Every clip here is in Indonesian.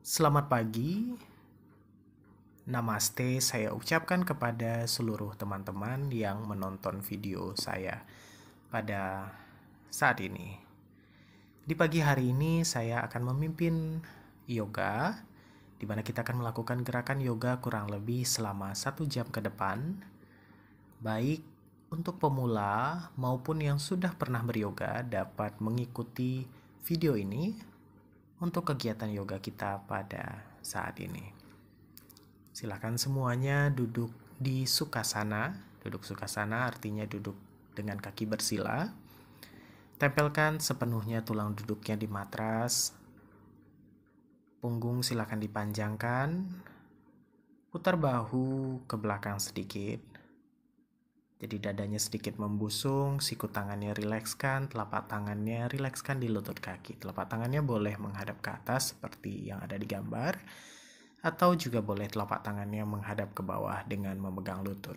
Selamat pagi, namaste saya ucapkan kepada seluruh teman-teman yang menonton video saya pada saat ini. Di pagi hari ini saya akan memimpin yoga, di mana kita akan melakukan gerakan yoga kurang lebih selama 1 jam ke depan, baik untuk pemula maupun yang sudah pernah beryoga dapat mengikuti video ini untuk kegiatan yoga kita pada saat ini. Silakan semuanya duduk di Sukhasana. Duduk Sukhasana artinya duduk dengan kaki bersila. Tempelkan sepenuhnya tulang duduknya di matras. Punggung silakan dipanjangkan. Putar bahu ke belakang sedikit. Jadi dadanya sedikit membusung, siku tangannya rilekskan, telapak tangannya rilekskan di lutut kaki. Telapak tangannya boleh menghadap ke atas seperti yang ada di gambar, atau juga boleh telapak tangannya menghadap ke bawah dengan memegang lutut.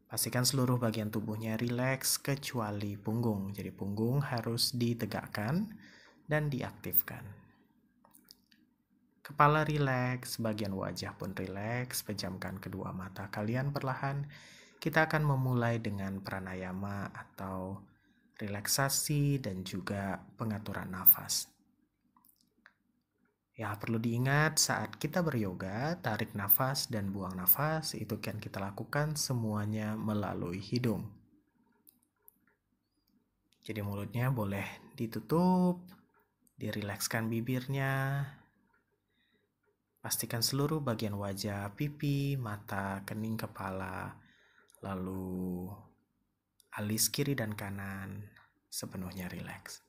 Pastikan seluruh bagian tubuhnya rileks kecuali punggung. Jadi punggung harus ditegakkan dan diaktifkan. Kepala rileks, bagian wajah pun rileks. Pejamkan kedua mata kalian perlahan. Kita akan memulai dengan pranayama atau relaksasi dan juga pengaturan nafas. Ya, perlu diingat saat kita beryoga, tarik nafas dan buang nafas itu kan kita lakukan semuanya melalui hidung. Jadi mulutnya boleh ditutup, dirilekskan bibirnya. Pastikan seluruh bagian wajah, pipi, mata, kening kepala, lalu alis kiri dan kanan sepenuhnya rileks.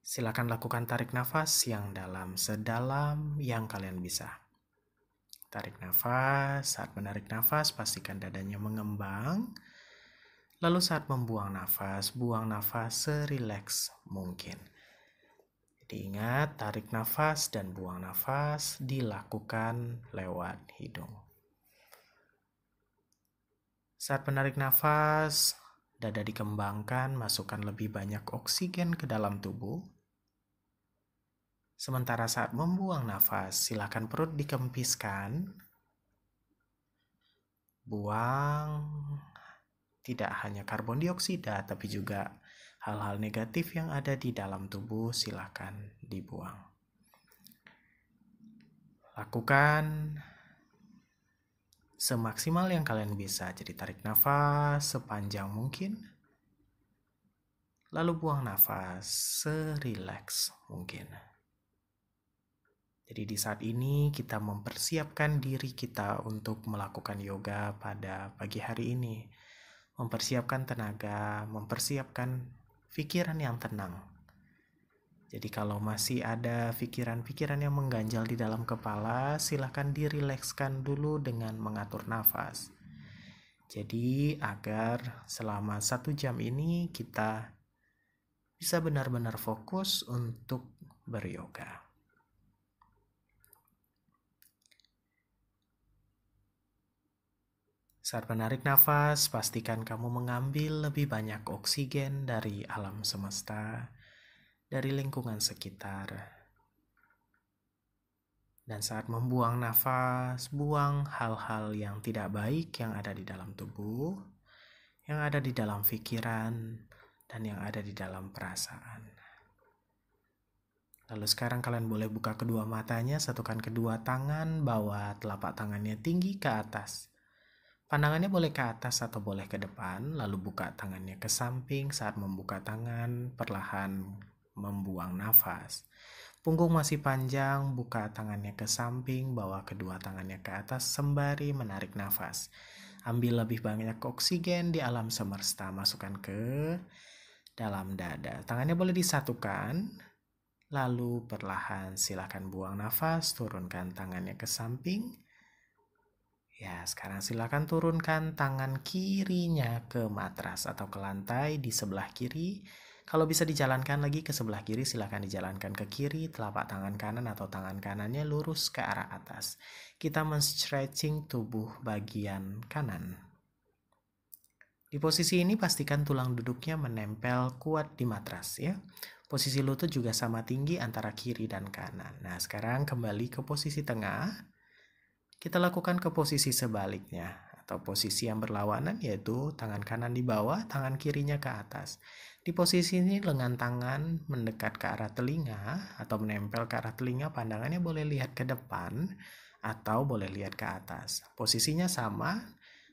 Silakan lakukan tarik nafas yang sedalam yang kalian bisa. Tarik nafas, saat menarik nafas pastikan dadanya mengembang. Lalu saat membuang nafas, buang nafas serileks mungkin. Jadi ingat, tarik nafas dan buang nafas dilakukan lewat hidung. Saat menarik nafas, dada dikembangkan, masukkan lebih banyak oksigen ke dalam tubuh. Sementara saat membuang nafas, silakan perut dikempiskan. Buang tidak hanya karbon dioksida, tapi juga hal-hal negatif yang ada di dalam tubuh silakan dibuang. Lakukan semaksimal yang kalian bisa. Jadi tarik nafas sepanjang mungkin. Lalu buang nafas serileks mungkin. Jadi di saat ini kita mempersiapkan diri kita untuk melakukan yoga pada pagi hari ini. Mempersiapkan tenaga, mempersiapkan pikiran yang tenang. Jadi kalau masih ada pikiran-pikiran yang mengganjal di dalam kepala, silakan dirilekskan dulu dengan mengatur nafas. Jadi agar selama 1 jam ini kita bisa benar-benar fokus untuk beryoga. Saat menarik nafas, pastikan kamu mengambil lebih banyak oksigen dari alam semesta, dari lingkungan sekitar. Dan saat membuang nafas, buang hal-hal yang tidak baik yang ada di dalam tubuh, yang ada di dalam pikiran, dan yang ada di dalam perasaan. Lalu sekarang kalian boleh buka kedua matanya, satukan kedua tangan, bawa telapak tangannya tinggi ke atas. Pandangannya boleh ke atas atau boleh ke depan, lalu buka tangannya ke samping. Saat membuka tangan, perlahan membuang nafas. Punggung masih panjang, buka tangannya ke samping, bawa kedua tangannya ke atas sembari menarik nafas. Ambil lebih banyak oksigen di alam semesta, masukkan ke dalam dada. Tangannya boleh disatukan, lalu perlahan silakan buang nafas, turunkan tangannya ke samping. Ya, sekarang silakan turunkan tangan kirinya ke matras atau ke lantai di sebelah kiri. Kalau bisa dijalankan lagi ke sebelah kiri, silakan dijalankan ke kiri. Telapak tangan kanan atau tangan kanannya lurus ke arah atas. Kita men-stretching tubuh bagian kanan. Di posisi ini pastikan tulang duduknya menempel kuat di matras ya. Posisi lutut juga sama tinggi antara kiri dan kanan. Nah, sekarang kembali ke posisi tengah. Kita lakukan ke posisi sebaliknya atau posisi yang berlawanan, yaitu tangan kanan di bawah, tangan kirinya ke atas. Di posisi ini lengan tangan mendekat ke arah telinga atau menempel ke arah telinga, pandangannya boleh lihat ke depan atau boleh lihat ke atas. Posisinya sama,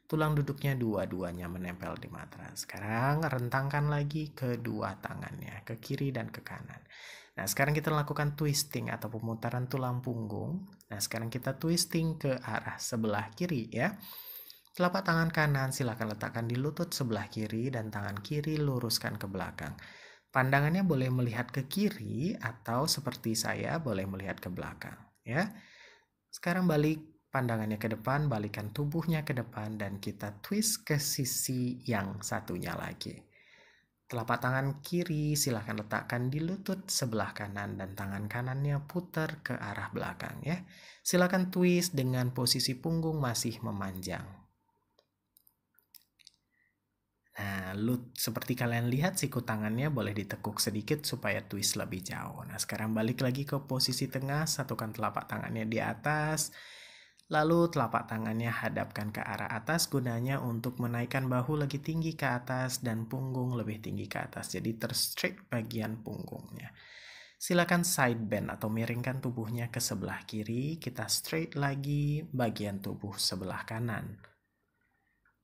tulang duduknya dua-duanya menempel di matras. Sekarang rentangkan lagi kedua tangannya, ke kiri dan ke kanan. Nah, sekarang kita lakukan twisting atau pemutaran tulang punggung. Nah, sekarang kita twisting ke arah sebelah kiri ya. Telapak tangan kanan silakan letakkan di lutut sebelah kiri dan tangan kiri luruskan ke belakang. Pandangannya boleh melihat ke kiri atau seperti saya boleh melihat ke belakang ya. Sekarang balik pandangannya ke depan, balikan tubuhnya ke depan dan kita twist ke sisi yang satunya lagi. Telapak tangan kiri silahkan letakkan di lutut sebelah kanan dan tangan kanannya putar ke arah belakang ya. Silakan twist dengan posisi punggung masih memanjang. Nah, seperti kalian lihat siku tangannya boleh ditekuk sedikit supaya twist lebih jauh. Nah, sekarang balik lagi ke posisi tengah, satukan telapak tangannya di atas. Lalu telapak tangannya hadapkan ke arah atas gunanya untuk menaikkan bahu lebih tinggi ke atas dan punggung lebih tinggi ke atas. Jadi terstraight bagian punggungnya. Silakan side bend atau miringkan tubuhnya ke sebelah kiri. Kita straight lagi bagian tubuh sebelah kanan.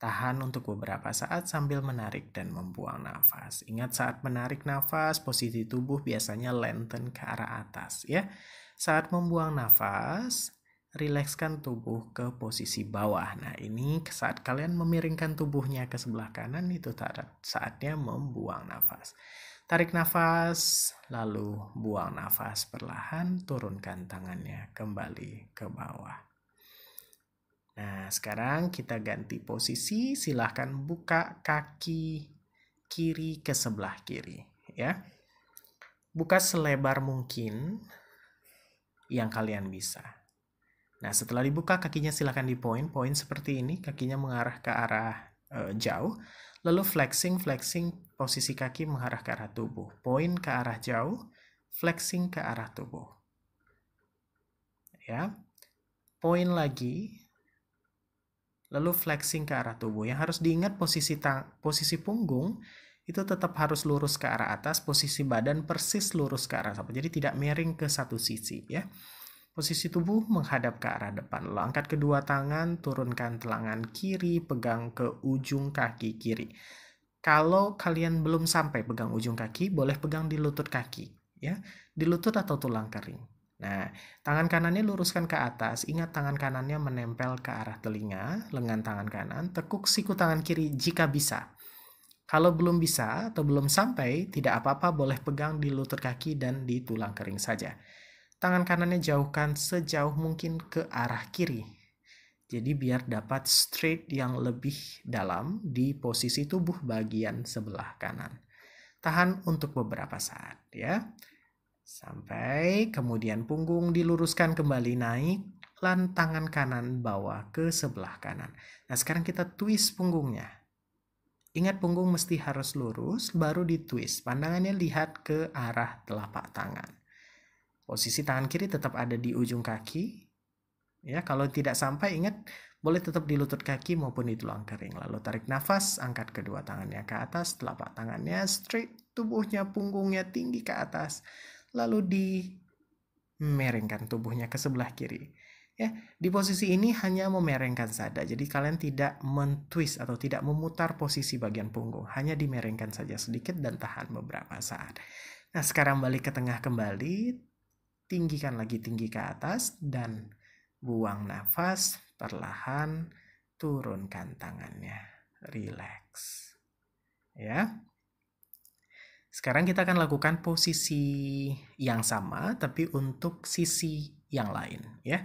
Tahan untuk beberapa saat sambil menarik dan membuang nafas. Ingat saat menarik nafas, posisi tubuh biasanya lengthen ke arah atas ya. Saat membuang nafas, rilekskan tubuh ke posisi bawah. Nah, ini saat kalian memiringkan tubuhnya ke sebelah kanan, itu saatnya membuang nafas. Tarik nafas, lalu buang nafas perlahan, turunkan tangannya kembali ke bawah. Nah, sekarang kita ganti posisi, silahkan buka kaki kiri ke sebelah kiri ya. Buka selebar mungkin yang kalian bisa. Nah, setelah dibuka kakinya silahkan dipoint seperti ini, kakinya mengarah ke arah jauh. Lalu flexing posisi kaki mengarah ke arah tubuh. Point ke arah jauh, flexing ke arah tubuh. Ya. Point lagi. Lalu flexing ke arah tubuh. Yang harus diingat posisi punggung itu tetap harus lurus ke arah atas, posisi badan persis lurus ke arah samping. Jadi tidak miring ke satu sisi ya. Posisi tubuh menghadap ke arah depan. Lalu angkat kedua tangan, turunkan tangan kiri, pegang ke ujung kaki kiri. Kalau kalian belum sampai pegang ujung kaki, boleh pegang di lutut kaki ya. Di lutut atau tulang kering. Nah, tangan kanannya luruskan ke atas. Ingat tangan kanannya menempel ke arah telinga, lengan tangan kanan. Tekuk siku tangan kiri jika bisa. Kalau belum bisa atau belum sampai, tidak apa-apa, boleh pegang di lutut kaki dan di tulang kering saja. Tangan kanannya jauhkan sejauh mungkin ke arah kiri. Jadi biar dapat straight yang lebih dalam di posisi tubuh bagian sebelah kanan. Tahan untuk beberapa saat ya. Sampai kemudian punggung diluruskan kembali naik, lan tangan kanan bawa ke sebelah kanan. Nah, sekarang kita twist punggungnya. Ingat punggung mesti harus lurus, baru ditwist. Pandangannya lihat ke arah telapak tangan. Posisi tangan kiri tetap ada di ujung kaki. Ya, kalau tidak sampai ingat boleh tetap di lutut kaki maupun di tulang kering. Lalu tarik nafas, angkat kedua tangannya ke atas, telapak tangannya straight, tubuhnya punggungnya tinggi ke atas. Lalu dimiringkan tubuhnya ke sebelah kiri. Ya, di posisi ini hanya memerengkan saja. Jadi kalian tidak mentwist atau tidak memutar posisi bagian punggung, hanya dimiringkan saja sedikit dan tahan beberapa saat. Nah, sekarang balik ke tengah kembali, tinggikan lagi tinggi ke atas dan buang nafas perlahan, turunkan tangannya, relax. Ya. Sekarang kita akan lakukan posisi yang sama tapi untuk sisi yang lain ya.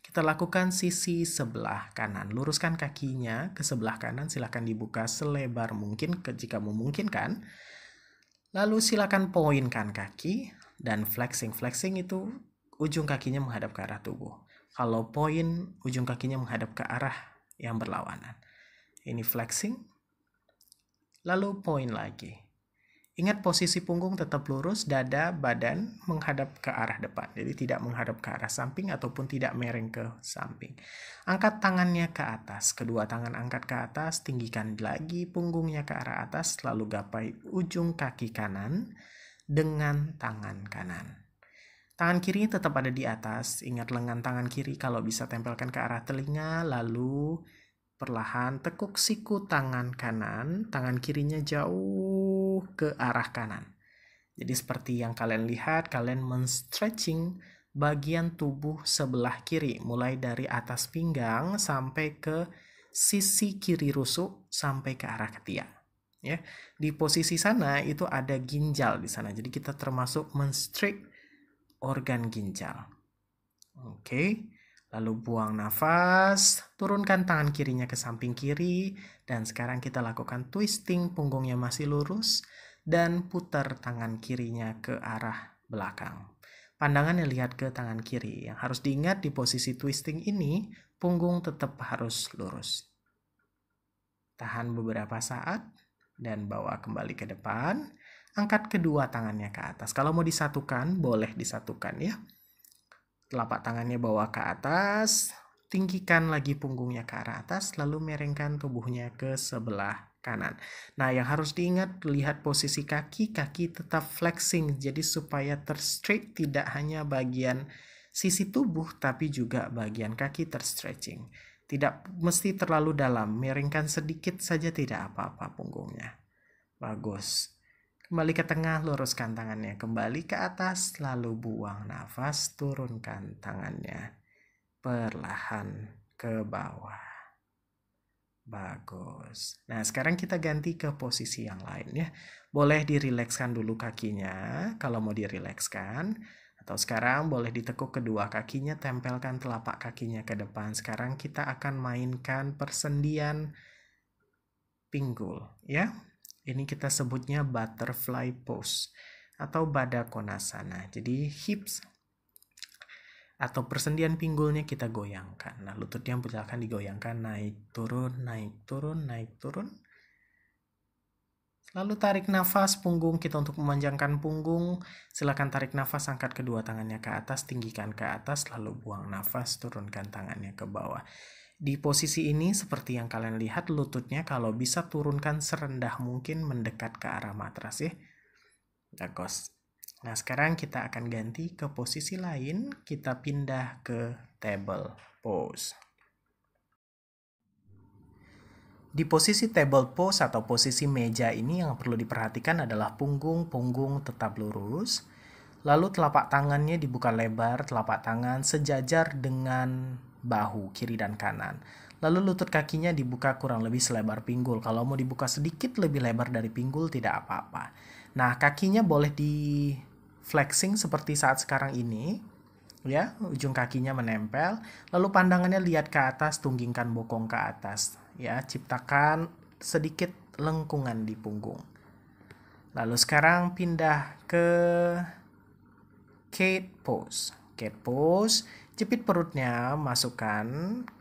Kita lakukan sisi sebelah kanan. Luruskan kakinya ke sebelah kanan, silakan dibuka selebar mungkin jika memungkinkan. Lalu silakan pointkan kaki dan flexing. Flexing itu ujung kakinya menghadap ke arah tubuh. Kalau point, ujung kakinya menghadap ke arah yang berlawanan. Ini flexing. Lalu point lagi. Ingat posisi punggung tetap lurus, dada, badan menghadap ke arah depan. Jadi tidak menghadap ke arah samping ataupun tidak miring ke samping. Angkat tangannya ke atas. Kedua tangan angkat ke atas, tinggikan lagi punggungnya ke arah atas, lalu gapai ujung kaki kanan dengan tangan kanan. Tangan kiri tetap ada di atas. Ingat lengan tangan kiri kalau bisa tempelkan ke arah telinga, lalu perlahan tekuk siku tangan kanan, tangan kirinya jauh ke arah kanan. Jadi seperti yang kalian lihat, kalian men-stretching bagian tubuh sebelah kiri, mulai dari atas pinggang sampai ke sisi kiri rusuk sampai ke arah ketiak. Ya, di posisi sana itu ada ginjal di sana. Jadi kita termasuk men-stretch organ ginjal. Oke. Lalu buang nafas, turunkan tangan kirinya ke samping kiri, dan sekarang kita lakukan twisting, punggungnya masih lurus, dan putar tangan kirinya ke arah belakang. Pandangannya lihat ke tangan kiri. Yang harus diingat di posisi twisting ini, punggung tetap harus lurus. Tahan beberapa saat, dan bawa kembali ke depan. Angkat kedua tangannya ke atas. Kalau mau disatukan, boleh disatukan ya. Telapak tangannya bawa ke atas, tinggikan lagi punggungnya ke arah atas, lalu miringkan tubuhnya ke sebelah kanan. Nah, yang harus diingat, lihat posisi kaki tetap flexing, jadi supaya terstraight tidak hanya bagian sisi tubuh, tapi juga bagian kaki terstretching. Tidak mesti terlalu dalam, miringkan sedikit saja tidak apa-apa punggungnya. Bagus. Kembali ke tengah, luruskan tangannya. Kembali ke atas, lalu buang nafas, turunkan tangannya. Perlahan ke bawah. Bagus. Nah, sekarang kita ganti ke posisi yang lain ya. Boleh dirilekskan dulu kakinya, kalau mau dirilekskan. Atau sekarang boleh ditekuk kedua kakinya, tempelkan telapak kakinya ke depan. Sekarang kita akan mainkan persendian pinggul ya. Ini kita sebutnya butterfly pose atau Baddha Konasana. Jadi hips atau persendian pinggulnya kita goyangkan. Nah, lututnya silakan digoyangkan, naik turun, naik turun, naik turun. Lalu tarik nafas punggung kita untuk memanjangkan punggung. Silakan tarik nafas, angkat kedua tangannya ke atas, tinggikan ke atas, lalu buang nafas, turunkan tangannya ke bawah. Di posisi ini seperti yang kalian lihat, lututnya kalau bisa turunkan serendah mungkin mendekat ke arah matras ya. Bagus. Nah, sekarang kita akan ganti ke posisi lain. Kita pindah ke table pose. Di posisi table pose atau posisi meja ini yang perlu diperhatikan adalah punggung tetap lurus. Lalu telapak tangannya dibuka lebar, telapak tangan sejajar dengan bahu kiri dan kanan. Lalu lutut kakinya dibuka kurang lebih selebar pinggul. Kalau mau dibuka sedikit lebih lebar dari pinggul tidak apa-apa. Nah, kakinya boleh di flexing seperti saat sekarang ini. Ya, ujung kakinya menempel. Lalu pandangannya lihat ke atas, tunggingkan bokong ke atas. Ya, ciptakan sedikit lengkungan di punggung. Lalu sekarang pindah ke cat pose. Cat pose, jepit perutnya, masukkan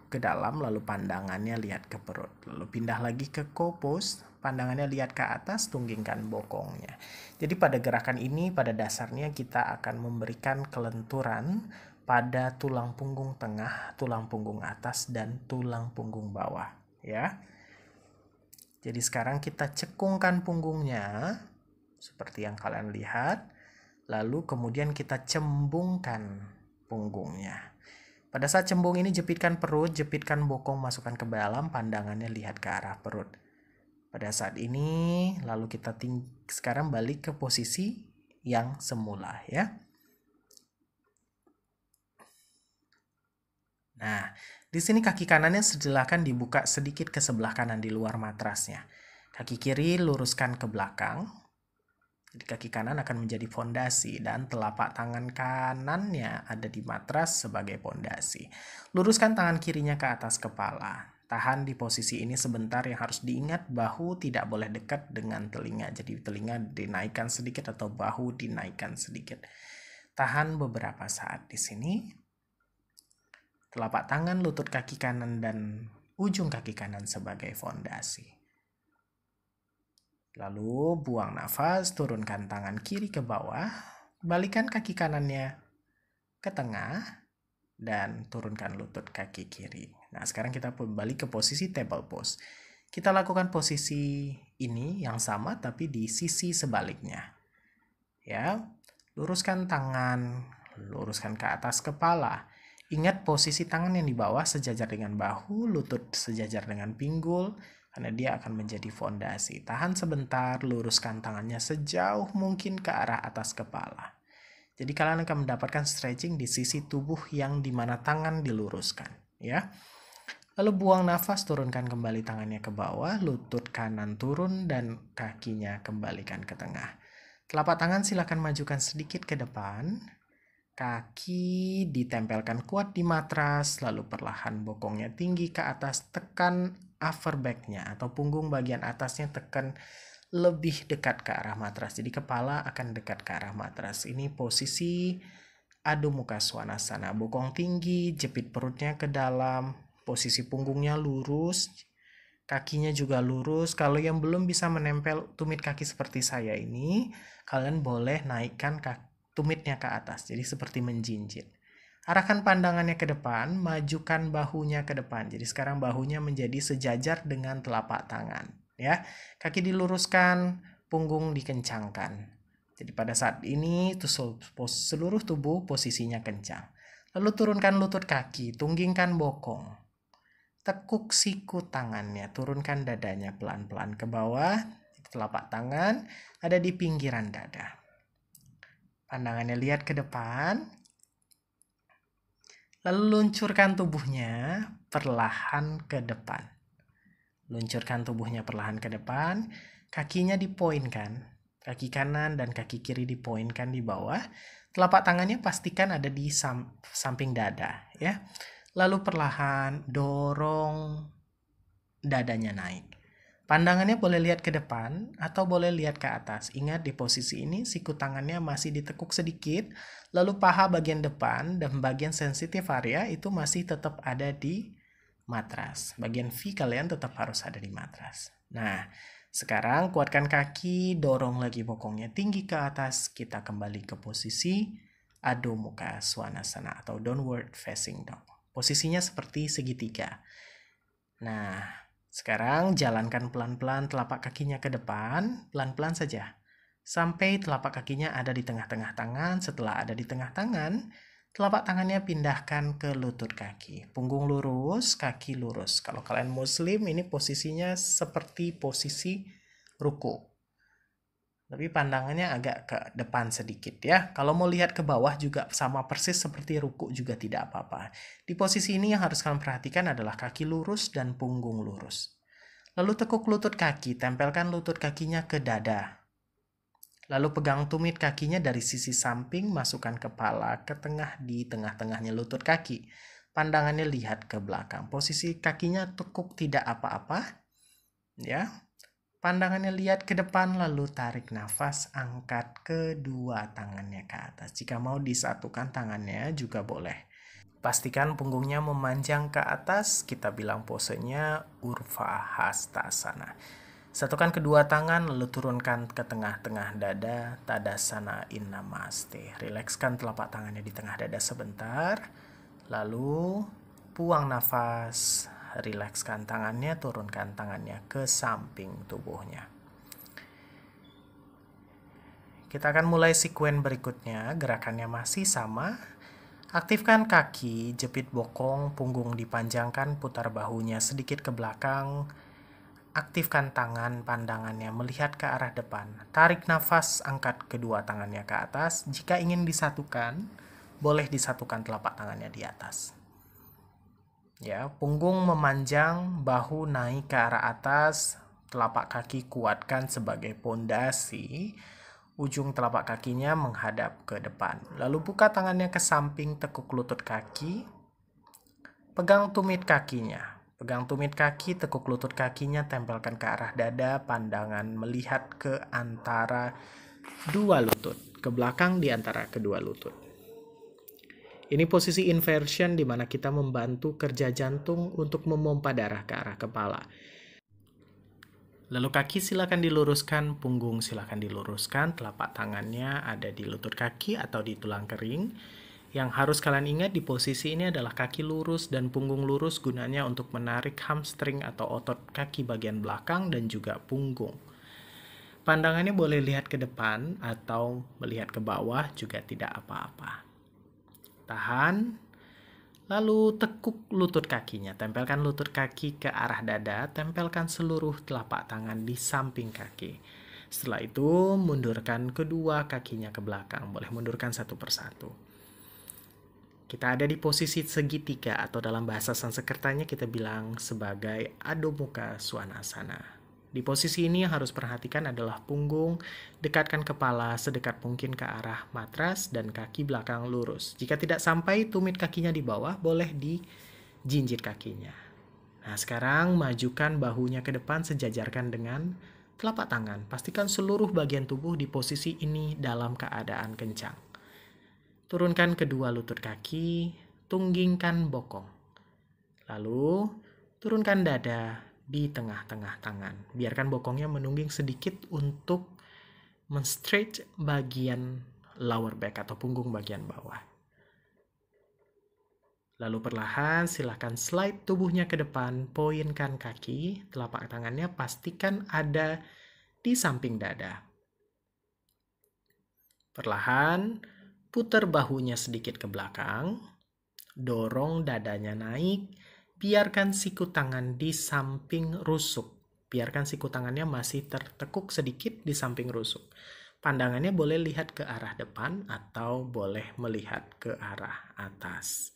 ke dalam, lalu pandangannya lihat ke perut. Lalu pindah lagi ke cow pose, pandangannya lihat ke atas, tunggingkan bokongnya. Jadi pada gerakan ini, pada dasarnya kita akan memberikan kelenturan pada tulang punggung tengah, tulang punggung atas, dan tulang punggung bawah. Ya. Jadi sekarang kita cekungkan punggungnya, seperti yang kalian lihat. Lalu kemudian kita cembungkan punggungnya. Pada saat cembung ini jepitkan perut, jepitkan bokong, masukkan ke dalam, pandangannya lihat ke arah perut. Pada saat ini, lalu kita sekarang balik ke posisi yang semula ya. Nah, di sini kaki kanannya silakan dibuka sedikit ke sebelah kanan di luar matrasnya. Kaki kiri luruskan ke belakang. Jadi kaki kanan akan menjadi fondasi dan telapak tangan kanannya ada di matras sebagai fondasi. Luruskan tangan kirinya ke atas kepala. Tahan di posisi ini sebentar. Yang harus diingat, bahu tidak boleh dekat dengan telinga. Jadi telinga dinaikkan sedikit atau bahu dinaikkan sedikit. Tahan beberapa saat di sini. Telapak tangan, lutut kaki kanan dan ujung kaki kanan sebagai fondasi. Lalu buang nafas, turunkan tangan kiri ke bawah, balikan kaki kanannya ke tengah, dan turunkan lutut kaki kiri. Nah, sekarang kita kembali ke posisi table pose. Kita lakukan posisi ini yang sama tapi di sisi sebaliknya. Ya, luruskan tangan, luruskan ke atas kepala. Ingat posisi tangan yang di bawah sejajar dengan bahu, lutut sejajar dengan pinggul, karena dia akan menjadi fondasi. Tahan sebentar, luruskan tangannya sejauh mungkin ke arah atas kepala. Jadi kalian akan mendapatkan stretching di sisi tubuh yang dimana tangan diluruskan, ya. Lalu buang nafas, turunkan kembali tangannya ke bawah, lutut kanan turun dan kakinya kembalikan ke tengah. Telapak tangan silakan majukan sedikit ke depan. Kaki ditempelkan kuat di matras, lalu perlahan bokongnya tinggi ke atas, tekan upper back-nya atau punggung bagian atasnya tekan lebih dekat ke arah matras. Jadi kepala akan dekat ke arah matras. Ini posisi Adho Mukha Svanasana. Bokong tinggi, jepit perutnya ke dalam, posisi punggungnya lurus, kakinya juga lurus. Kalau yang belum bisa menempel tumit kaki seperti saya ini, kalian boleh naikkan tumitnya ke atas. Jadi seperti menjinjit. Arahkan pandangannya ke depan, majukan bahunya ke depan. Jadi sekarang bahunya menjadi sejajar dengan telapak tangan, ya. Kaki diluruskan, punggung dikencangkan. Jadi pada saat ini seluruh tubuh posisinya kencang. Lalu turunkan lutut kaki, tunggingkan bokong. Tekuk siku tangannya, turunkan dadanya pelan-pelan ke bawah. Telapak tangan ada di pinggiran dada. Pandangannya lihat ke depan. Lalu luncurkan tubuhnya perlahan ke depan. Luncurkan tubuhnya perlahan ke depan. Kakinya dipoinkan. Kaki kanan dan kaki kiri dipoinkan di bawah. Telapak tangannya pastikan ada di samping dada, ya. Lalu perlahan dorong dadanya naik. Pandangannya boleh lihat ke depan atau boleh lihat ke atas. Ingat di posisi ini siku tangannya masih ditekuk sedikit, lalu paha bagian depan dan bagian sensitif area itu masih tetap ada di matras. Bagian V kalian tetap harus ada di matras. Nah, sekarang kuatkan kaki, dorong lagi bokongnya tinggi ke atas. Kita kembali ke posisi Adho Mukha Svanasana atau downward facing dog. Posisinya seperti segitiga. Nah, sekarang jalankan pelan-pelan telapak kakinya ke depan, pelan-pelan saja. Sampai telapak kakinya ada di tengah-tengah tangan. Setelah ada di tengah tangan, telapak tangannya pindahkan ke lutut kaki. Punggung lurus, kaki lurus. Kalau kalian muslim, ini posisinya seperti posisi ruku. Tapi pandangannya agak ke depan sedikit ya. Kalau mau lihat ke bawah juga sama persis seperti ruku juga tidak apa-apa. Di posisi ini yang harus kalian perhatikan adalah kaki lurus dan punggung lurus. Lalu tekuk lutut kaki, tempelkan lutut kakinya ke dada. Lalu pegang tumit kakinya dari sisi samping, masukkan kepala ke tengah di tengah-tengahnya lutut kaki. Pandangannya lihat ke belakang. Posisi kakinya tekuk tidak apa-apa. Ya. Pandangannya lihat ke depan, lalu tarik nafas, angkat kedua tangannya ke atas. Jika mau disatukan tangannya juga boleh. Pastikan punggungnya memanjang ke atas, kita bilang posenya Urdhva Hastasana. Satukan kedua tangan, lalu turunkan ke tengah-tengah dada, Tadasana in Namaste. Rilekskan telapak tangannya di tengah dada sebentar, lalu buang nafas. Rilekskan tangannya, turunkan tangannya ke samping tubuhnya. Kita akan mulai sekuen berikutnya, gerakannya masih sama. Aktifkan kaki, jepit bokong, punggung dipanjangkan, putar bahunya sedikit ke belakang. Aktifkan tangan, pandangannya melihat ke arah depan. Tarik nafas, angkat kedua tangannya ke atas. Jika ingin disatukan, boleh disatukan telapak tangannya di atas. Ya, punggung memanjang, bahu naik ke arah atas, telapak kaki kuatkan sebagai pondasi, ujung telapak kakinya menghadap ke depan. Lalu buka tangannya ke samping, tekuk lutut kaki, pegang tumit kakinya. Pegang tumit kaki, tekuk lutut kakinya, tempelkan ke arah dada, pandangan melihat ke antara dua lutut, ke belakang di antara kedua lutut. Ini posisi inversion di mana kita membantu kerja jantung untuk memompa darah ke arah kepala. Lalu kaki silakan diluruskan, punggung silakan diluruskan, telapak tangannya ada di lutut kaki atau di tulang kering. Yang harus kalian ingat di posisi ini adalah kaki lurus dan punggung lurus gunanya untuk menarik hamstring atau otot kaki bagian belakang dan juga punggung. Pandangannya boleh lihat ke depan atau melihat ke bawah juga tidak apa-apa. Tahan. Lalu tekuk lutut kakinya, tempelkan lutut kaki ke arah dada, tempelkan seluruh telapak tangan di samping kaki. Setelah itu, mundurkan kedua kakinya ke belakang, boleh mundurkan satu persatu. Kita ada di posisi segitiga atau dalam bahasa Sanskertanya kita bilang sebagai Adho Mukha Svanasana. Di posisi ini yang harus perhatikan adalah punggung, dekatkan kepala sedekat mungkin ke arah matras dan kaki belakang lurus. Jika tidak sampai tumit kakinya di bawah, boleh dijinjit kakinya. Nah, sekarang majukan bahunya ke depan sejajarkan dengan telapak tangan. Pastikan seluruh bagian tubuh di posisi ini dalam keadaan kencang. Turunkan kedua lutut kaki, tunggingkan bokong. Lalu, turunkan dada di tengah-tengah tangan. Biarkan bokongnya menungging sedikit untuk men-stretch bagian lower back atau punggung bagian bawah. Lalu perlahan silakan slide tubuhnya ke depan, poinkan kaki, telapak tangannya pastikan ada di samping dada. Perlahan putar bahunya sedikit ke belakang, dorong dadanya naik, biarkan siku tangan di samping rusuk. Biarkan siku tangannya masih tertekuk sedikit di samping rusuk. Pandangannya boleh lihat ke arah depan atau boleh melihat ke arah atas.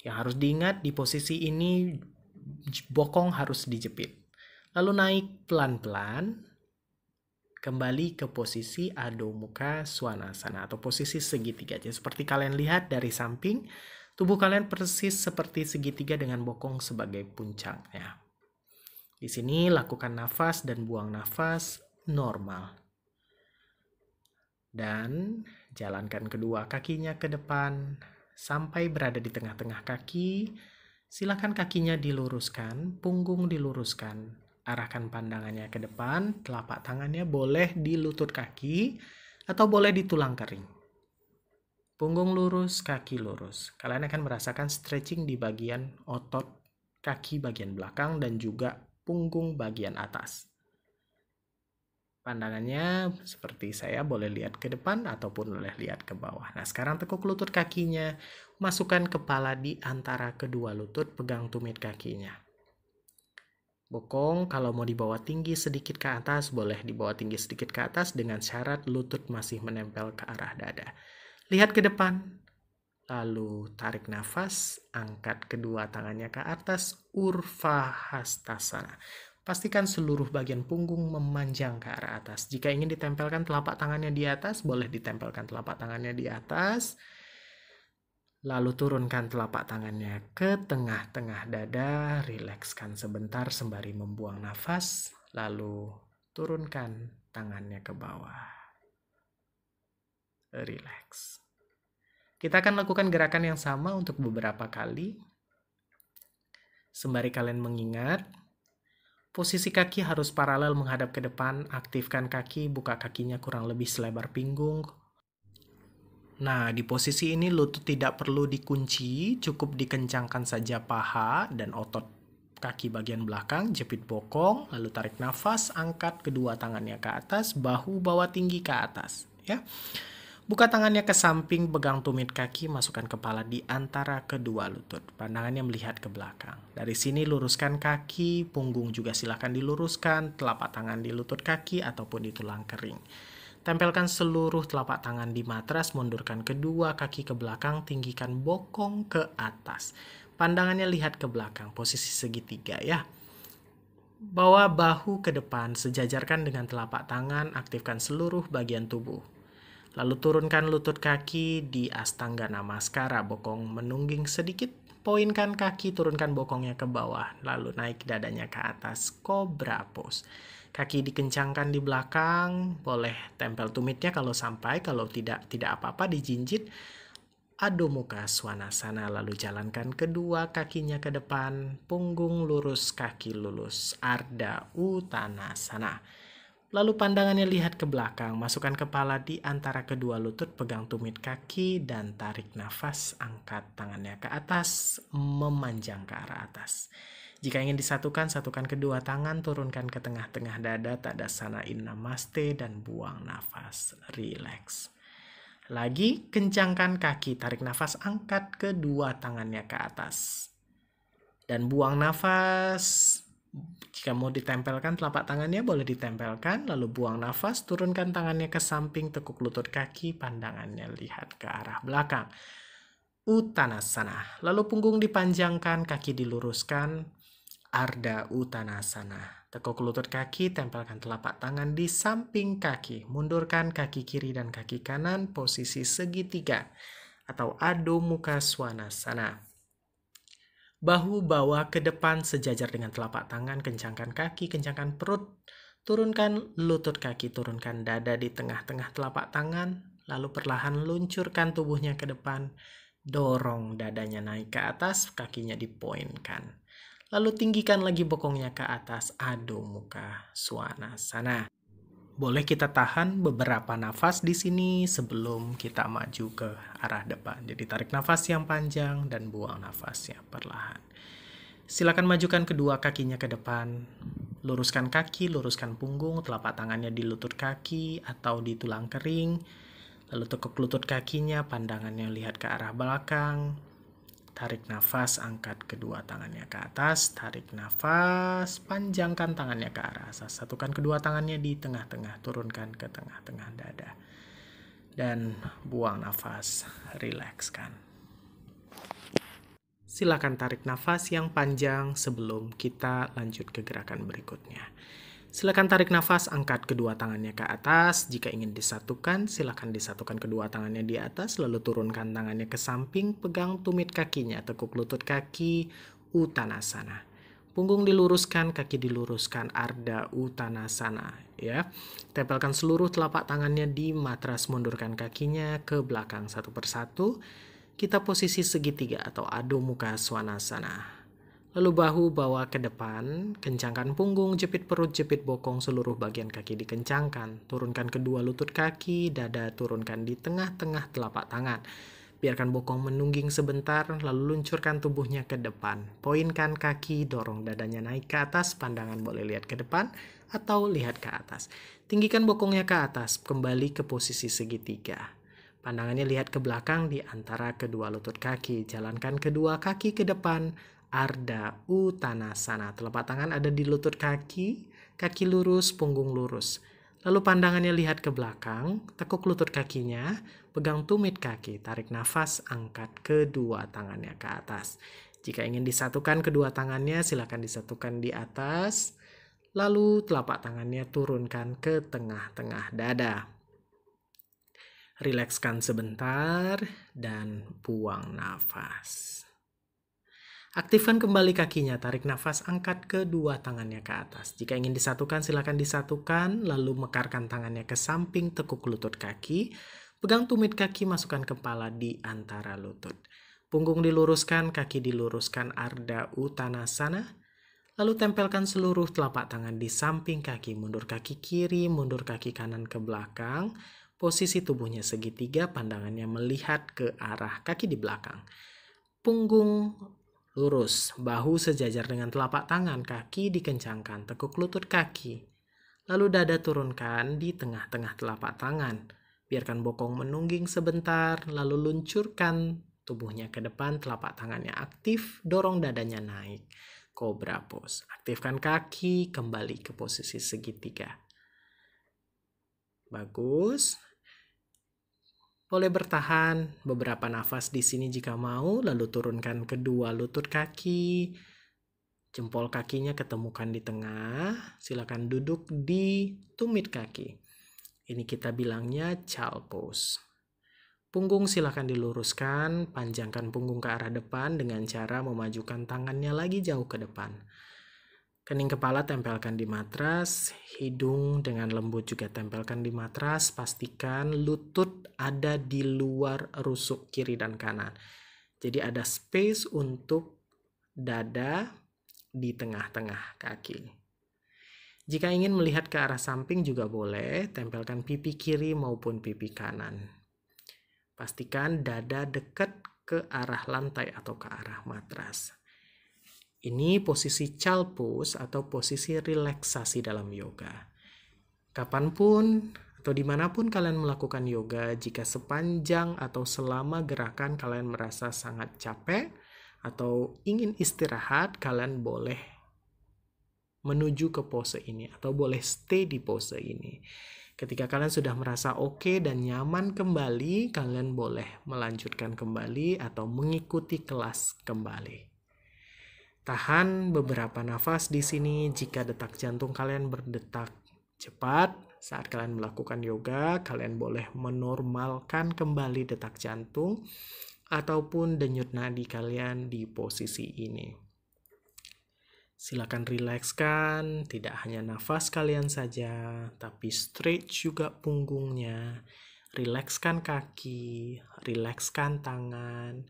Yang harus diingat di posisi ini bokong harus dijepit. Lalu naik pelan-pelan. Kembali ke posisi Adho Mukha Svanasana atau posisi segitiga. Jadi seperti kalian lihat dari samping, tubuh kalian persis seperti segitiga dengan bokong sebagai puncaknya. Di sini lakukan nafas dan buang nafas normal. Dan jalankan kedua kakinya ke depan sampai berada di tengah-tengah kaki. Silakan kakinya diluruskan, punggung diluruskan. Arahkan pandangannya ke depan, telapak tangannya boleh di lutut kaki atau boleh di tulang kering. Punggung lurus, kaki lurus. Kalian akan merasakan stretching di bagian otot kaki bagian belakang dan juga punggung bagian atas. Pandangannya seperti saya boleh lihat ke depan ataupun boleh lihat ke bawah. Nah, sekarang tekuk lutut kakinya, masukkan kepala di antara kedua lutut, pegang tumit kakinya. Bokong kalau mau dibawa tinggi sedikit ke atas, boleh dibawa tinggi sedikit ke atas dengan syarat lutut masih menempel ke arah dada. Lihat ke depan, lalu tarik nafas, angkat kedua tangannya ke atas, Urdhva Hastasana. Pastikan seluruh bagian punggung memanjang ke arah atas. Jika ingin ditempelkan telapak tangannya di atas, boleh ditempelkan telapak tangannya di atas. Lalu turunkan telapak tangannya ke tengah-tengah dada, rilekskan sebentar sembari membuang nafas, lalu turunkan tangannya ke bawah. Rileks. Kita akan lakukan gerakan yang sama untuk beberapa kali. Sembari kalian mengingat, posisi kaki harus paralel menghadap ke depan, aktifkan kaki, buka kakinya kurang lebih selebar pinggung. Nah, di posisi ini lutut tidak perlu dikunci, cukup dikencangkan saja paha dan otot kaki bagian belakang, jepit bokong, lalu tarik nafas, angkat kedua tangannya ke atas, bahu bawa tinggi ke atas, ya. Buka tangannya ke samping, pegang tumit kaki, masukkan kepala di antara kedua lutut. Pandangannya melihat ke belakang. Dari sini luruskan kaki, punggung juga silakan diluruskan, telapak tangan di lutut kaki ataupun di tulang kering. Tempelkan seluruh telapak tangan di matras, mundurkan kedua kaki ke belakang, tinggikan bokong ke atas. Pandangannya lihat ke belakang, posisi segitiga ya. Bawa bahu ke depan, sejajarkan dengan telapak tangan, aktifkan seluruh bagian tubuh. Lalu turunkan lutut kaki di Astanga Namaskara, bokong menungging sedikit. Poinkan kaki, turunkan bokongnya ke bawah, lalu naik dadanya ke atas, Cobra Pose. Kaki dikencangkan di belakang, boleh tempel tumitnya kalau sampai, kalau tidak apa-apa dijinjit. Adho Mukha Svanasana, lalu jalankan kedua kakinya ke depan, punggung lurus, kaki lurus, Ardha Uttanasana. Lalu pandangannya lihat ke belakang, masukkan kepala di antara kedua lutut, pegang tumit kaki dan tarik nafas, angkat tangannya ke atas, memanjang ke arah atas. Jika ingin disatukan, satukan kedua tangan, turunkan ke tengah-tengah dada, Tadasana In Namaste, dan buang nafas, relax. Lagi, kencangkan kaki, tarik nafas, angkat kedua tangannya ke atas. Dan buang nafas. Jika mau ditempelkan telapak tangannya, boleh ditempelkan. Lalu buang nafas, turunkan tangannya ke samping, tekuk lutut kaki, pandangannya lihat ke arah belakang. Uttanasana. Lalu punggung dipanjangkan, kaki diluruskan, Ardha Uttanasana. Tekuk lutut kaki, tempelkan telapak tangan di samping kaki. Mundurkan kaki kiri dan kaki kanan, posisi segitiga atau Adho Mukha Svanasana. Bahu bawa ke depan sejajar dengan telapak tangan, kencangkan kaki, kencangkan perut. Turunkan lutut kaki, turunkan dada di tengah-tengah telapak tangan. Lalu perlahan luncurkan tubuhnya ke depan. Dorong dadanya naik ke atas, kakinya dipoinkan. Lalu tinggikan lagi bokongnya ke atas, Adho Mukha Svanasana. Boleh kita tahan beberapa nafas di sini sebelum kita maju ke arah depan. Jadi tarik nafas yang panjang dan buang nafasnya perlahan. Silakan majukan kedua kakinya ke depan. Luruskan kaki, luruskan punggung, telapak tangannya di lutut kaki atau di tulang kering. Lalu tekuk lutut kakinya, pandangannya lihat ke arah belakang. Tarik nafas, angkat kedua tangannya ke atas. Tarik nafas, panjangkan tangannya ke arah atas. Satukan kedua tangannya di tengah-tengah, turunkan ke tengah-tengah dada. Dan buang nafas, rilekskan. Silakan tarik nafas yang panjang sebelum kita lanjut ke gerakan berikutnya. Silakan tarik nafas, angkat kedua tangannya ke atas. Jika ingin disatukan, silakan disatukan kedua tangannya di atas, lalu turunkan tangannya ke samping, pegang tumit kakinya, tekuk lutut kaki, Uttanasana. Punggung diluruskan, kaki diluruskan, Ardha Uttanasana. Ya, tempelkan seluruh telapak tangannya di matras, mundurkan kakinya ke belakang satu persatu. Kita posisi segitiga atau Adho Mukha Svanasana. Lalu bahu bawa ke depan, kencangkan punggung, jepit perut, jepit bokong, seluruh bagian kaki dikencangkan. Turunkan kedua lutut kaki, dada turunkan di tengah-tengah telapak tangan. Biarkan bokong menungging sebentar, lalu luncurkan tubuhnya ke depan. Poinkan kaki, dorong dadanya naik ke atas, pandangan boleh lihat ke depan atau lihat ke atas. Tinggikan bokongnya ke atas, kembali ke posisi segitiga. Pandangannya lihat ke belakang di antara kedua lutut kaki. Jalankan kedua kaki ke depan, Ardha Uttanasana. Telapak tangan ada di lutut kaki, kaki lurus, punggung lurus. Lalu pandangannya lihat ke belakang, tekuk lutut kakinya, pegang tumit kaki, tarik nafas, angkat kedua tangannya ke atas. Jika ingin disatukan kedua tangannya, silakan disatukan di atas. Lalu telapak tangannya turunkan ke tengah-tengah dada. Rilekskan sebentar dan buang nafas. Aktifkan kembali kakinya, tarik nafas, angkat kedua tangannya ke atas. Jika ingin disatukan, silakan disatukan, lalu mekarkan tangannya ke samping tekuk lutut kaki. Pegang tumit kaki, masukkan kepala di antara lutut. Punggung diluruskan, kaki diluruskan, Ardha Uttanasana. Lalu tempelkan seluruh telapak tangan di samping kaki, mundur kaki kiri, mundur kaki kanan ke belakang. Posisi tubuhnya segitiga, pandangannya melihat ke arah kaki di belakang. Punggung lurus, bahu sejajar dengan telapak tangan, kaki dikencangkan, tekuk lutut kaki. Lalu dada turunkan di tengah-tengah telapak tangan. Biarkan bokong menungging sebentar, lalu luncurkan tubuhnya ke depan, telapak tangannya aktif, dorong dadanya naik. Cobra pose. Aktifkan kaki, kembali ke posisi segitiga. Bagus. Boleh bertahan beberapa nafas di sini jika mau, lalu turunkan kedua lutut kaki. Jempol kakinya ketemukan di tengah. Silakan duduk di tumit kaki. Ini kita bilangnya child pose. Punggung silakan diluruskan, panjangkan punggung ke arah depan dengan cara memajukan tangannya lagi jauh ke depan. Kening kepala tempelkan di matras, hidung dengan lembut juga tempelkan di matras. Pastikan lutut ada di luar rusuk kiri dan kanan. Jadi ada space untuk dada di tengah-tengah kaki. Jika ingin melihat ke arah samping juga boleh, tempelkan pipi kiri maupun pipi kanan. Pastikan dada dekat ke arah lantai atau ke arah matras. Ini posisi child pose atau posisi relaksasi dalam yoga. Kapanpun atau dimanapun kalian melakukan yoga, jika sepanjang atau selama gerakan kalian merasa sangat capek atau ingin istirahat, kalian boleh menuju ke pose ini atau boleh stay di pose ini. Ketika kalian sudah merasa oke dan nyaman kembali, kalian boleh melanjutkan kembali atau mengikuti kelas kembali. Tahan beberapa nafas di sini. Jika detak jantung kalian berdetak cepat saat kalian melakukan yoga, kalian boleh menormalkan kembali detak jantung ataupun denyut nadi kalian di posisi ini. Silakan rilekskan, tidak hanya nafas kalian saja, tapi stretch juga punggungnya. Rilekskan kaki, rilekskan tangan,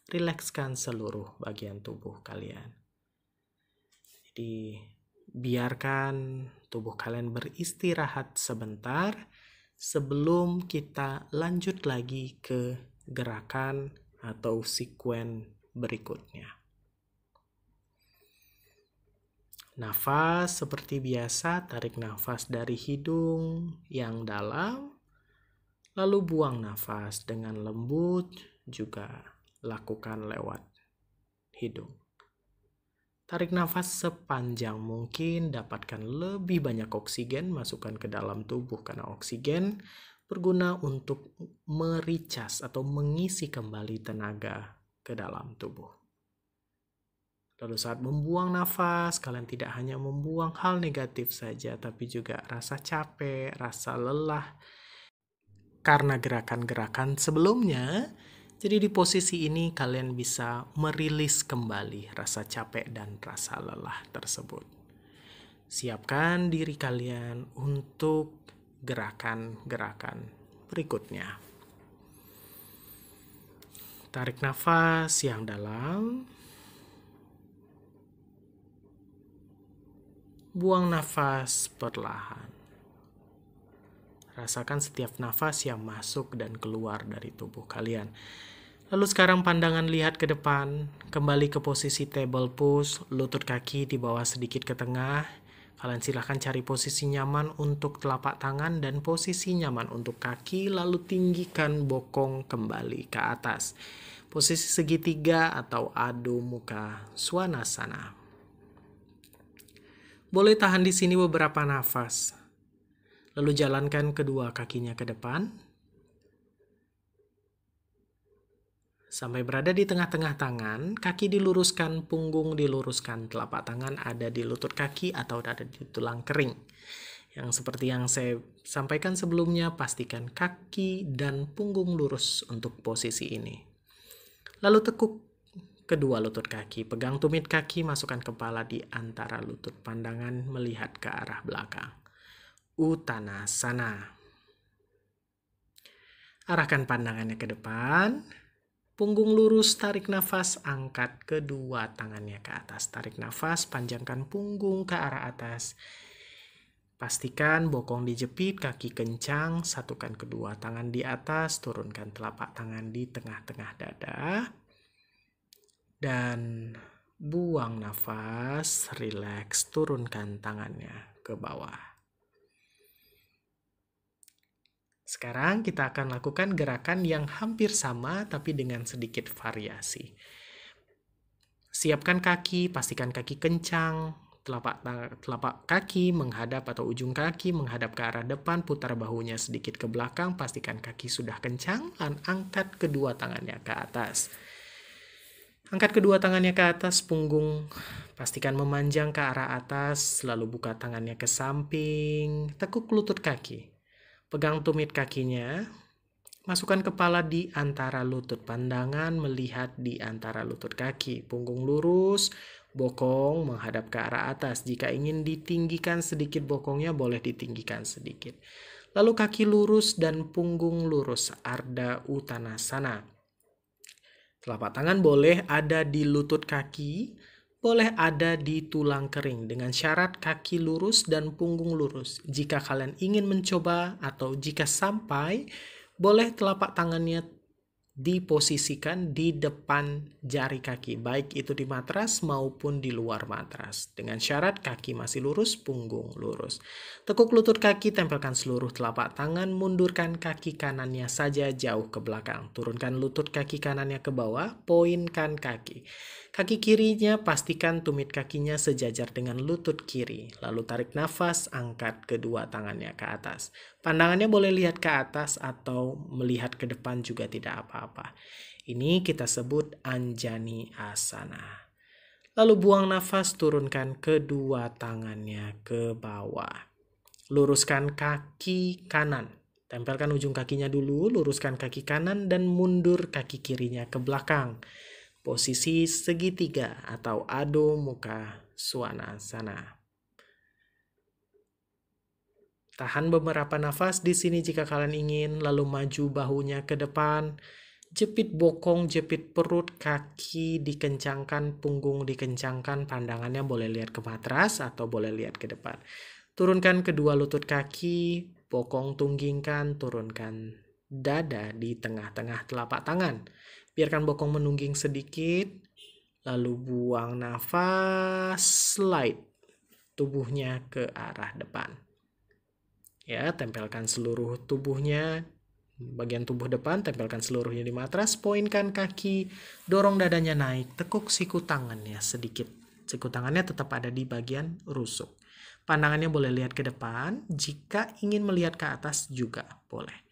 rilekskan seluruh bagian tubuh kalian. Jadi, biarkan tubuh kalian beristirahat sebentar sebelum kita lanjut lagi ke gerakan atau sekuen berikutnya. Nafas seperti biasa, tarik nafas dari hidung yang dalam, lalu buang nafas dengan lembut, juga lakukan lewat hidung. Tarik nafas sepanjang mungkin, dapatkan lebih banyak oksigen, masukkan ke dalam tubuh karena oksigen berguna untuk mericas atau mengisi kembali tenaga ke dalam tubuh. Lalu saat membuang nafas, kalian tidak hanya membuang hal negatif saja, tapi juga rasa capek, rasa lelah karena gerakan-gerakan sebelumnya. Jadi di posisi ini kalian bisa merilis kembali rasa capek dan rasa lelah tersebut. Siapkan diri kalian untuk gerakan-gerakan berikutnya. Tarik nafas yang dalam. Buang nafas perlahan. Rasakan setiap nafas yang masuk dan keluar dari tubuh kalian. Lalu sekarang pandangan lihat ke depan, kembali ke posisi table pose, lutut kaki di bawah sedikit ke tengah. Kalian silahkan cari posisi nyaman untuk telapak tangan dan posisi nyaman untuk kaki, lalu tinggikan bokong kembali ke atas. Posisi segitiga atau Adho Mukha Svanasana. Boleh tahan di sini beberapa nafas. Lalu jalankan kedua kakinya ke depan. Sampai berada di tengah-tengah tangan, kaki diluruskan, punggung diluruskan, telapak tangan ada di lutut kaki atau ada di tulang kering. Yang seperti yang saya sampaikan sebelumnya, pastikan kaki dan punggung lurus untuk posisi ini. Lalu tekuk kedua lutut kaki, pegang tumit kaki, masukkan kepala di antara lutut, pandangan melihat ke arah belakang. Uttanasana. Arahkan pandangannya ke depan. Punggung lurus, tarik nafas, angkat kedua tangannya ke atas. Tarik nafas, panjangkan punggung ke arah atas. Pastikan bokong dijepit, kaki kencang, satukan kedua tangan di atas, turunkan telapak tangan di tengah-tengah dada. Dan buang nafas, rileks, turunkan tangannya ke bawah. Sekarang kita akan lakukan gerakan yang hampir sama tapi dengan sedikit variasi. Siapkan kaki, pastikan kaki kencang, telapak kaki menghadap atau ujung kaki menghadap ke arah depan, putar bahunya sedikit ke belakang, pastikan kaki sudah kencang, dan angkat kedua tangannya ke atas. Angkat kedua tangannya ke atas, punggung pastikan memanjang ke arah atas, lalu buka tangannya ke samping, tekuk lutut kaki. Pegang tumit kakinya, Masukkan kepala di antara lutut, pandangan melihat di antara lutut kaki, punggung lurus, bokong menghadap ke arah atas. Jika ingin ditinggikan sedikit bokongnya, boleh ditinggikan sedikit. Lalu kaki lurus dan punggung lurus, Ardha Uttanasana. Telapak tangan boleh ada di lutut kaki, boleh ada di tulang kering dengan syarat kaki lurus dan punggung lurus. Jika kalian ingin mencoba atau jika sampai, boleh telapak tangannya diposisikan di depan jari kaki, baik itu di matras maupun di luar matras. Dengan syarat kaki masih lurus, punggung lurus. Tekuk lutut kaki, tempelkan seluruh telapak tangan, mundurkan kaki kanannya saja jauh ke belakang. Turunkan lutut kaki kanannya ke bawah, poinkan kaki. Kaki kirinya pastikan tumit kakinya sejajar dengan lutut kiri. Lalu tarik nafas, angkat kedua tangannya ke atas. Pandangannya boleh lihat ke atas atau melihat ke depan juga tidak apa-apa. Ini kita sebut Anjani Asana. Lalu buang nafas, turunkan kedua tangannya ke bawah. Luruskan kaki kanan. Tempelkan ujung kakinya dulu, luruskan kaki kanan dan mundur kaki kirinya ke belakang. Posisi segitiga atau Adho Mukha Svanasana. Tahan beberapa nafas di sini jika kalian ingin, lalu maju bahunya ke depan. Jepit bokong, jepit perut, kaki dikencangkan, punggung dikencangkan, pandangannya boleh lihat ke matras atau boleh lihat ke depan. Turunkan kedua lutut kaki, bokong tunggingkan, turunkan dada di tengah-tengah telapak tangan. Biarkan bokong menungging sedikit, lalu buang nafas, slide tubuhnya ke arah depan. Ya, tempelkan seluruh tubuhnya, bagian tubuh depan, tempelkan seluruhnya di matras, poinkan kaki, dorong dadanya naik, tekuk siku tangannya sedikit. Siku tangannya tetap ada di bagian rusuk. Pandangannya boleh lihat ke depan, jika ingin melihat ke atas juga boleh.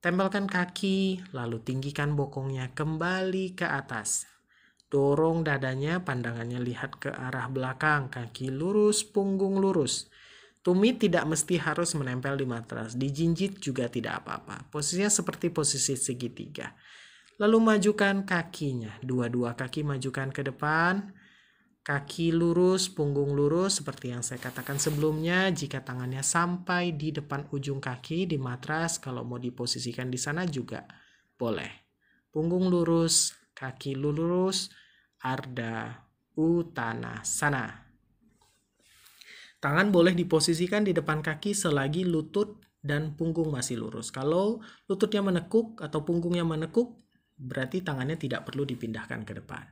Tempelkan kaki, lalu tinggikan bokongnya kembali ke atas. Dorong dadanya, pandangannya lihat ke arah belakang, kaki lurus, punggung lurus. Tumit tidak mesti harus menempel di matras, dijinjit juga tidak apa-apa. Posisinya seperti posisi segitiga. Lalu majukan kakinya, dua-dua kaki majukan ke depan. Kaki lurus, punggung lurus, seperti yang saya katakan sebelumnya. Jika tangannya sampai di depan ujung kaki di matras, kalau mau diposisikan di sana juga boleh. Punggung lurus, kaki lurus, Ardha Uttanasana. Tangan boleh diposisikan di depan kaki selagi lutut dan punggung masih lurus. Kalau lututnya menekuk atau punggungnya menekuk, berarti tangannya tidak perlu dipindahkan ke depan.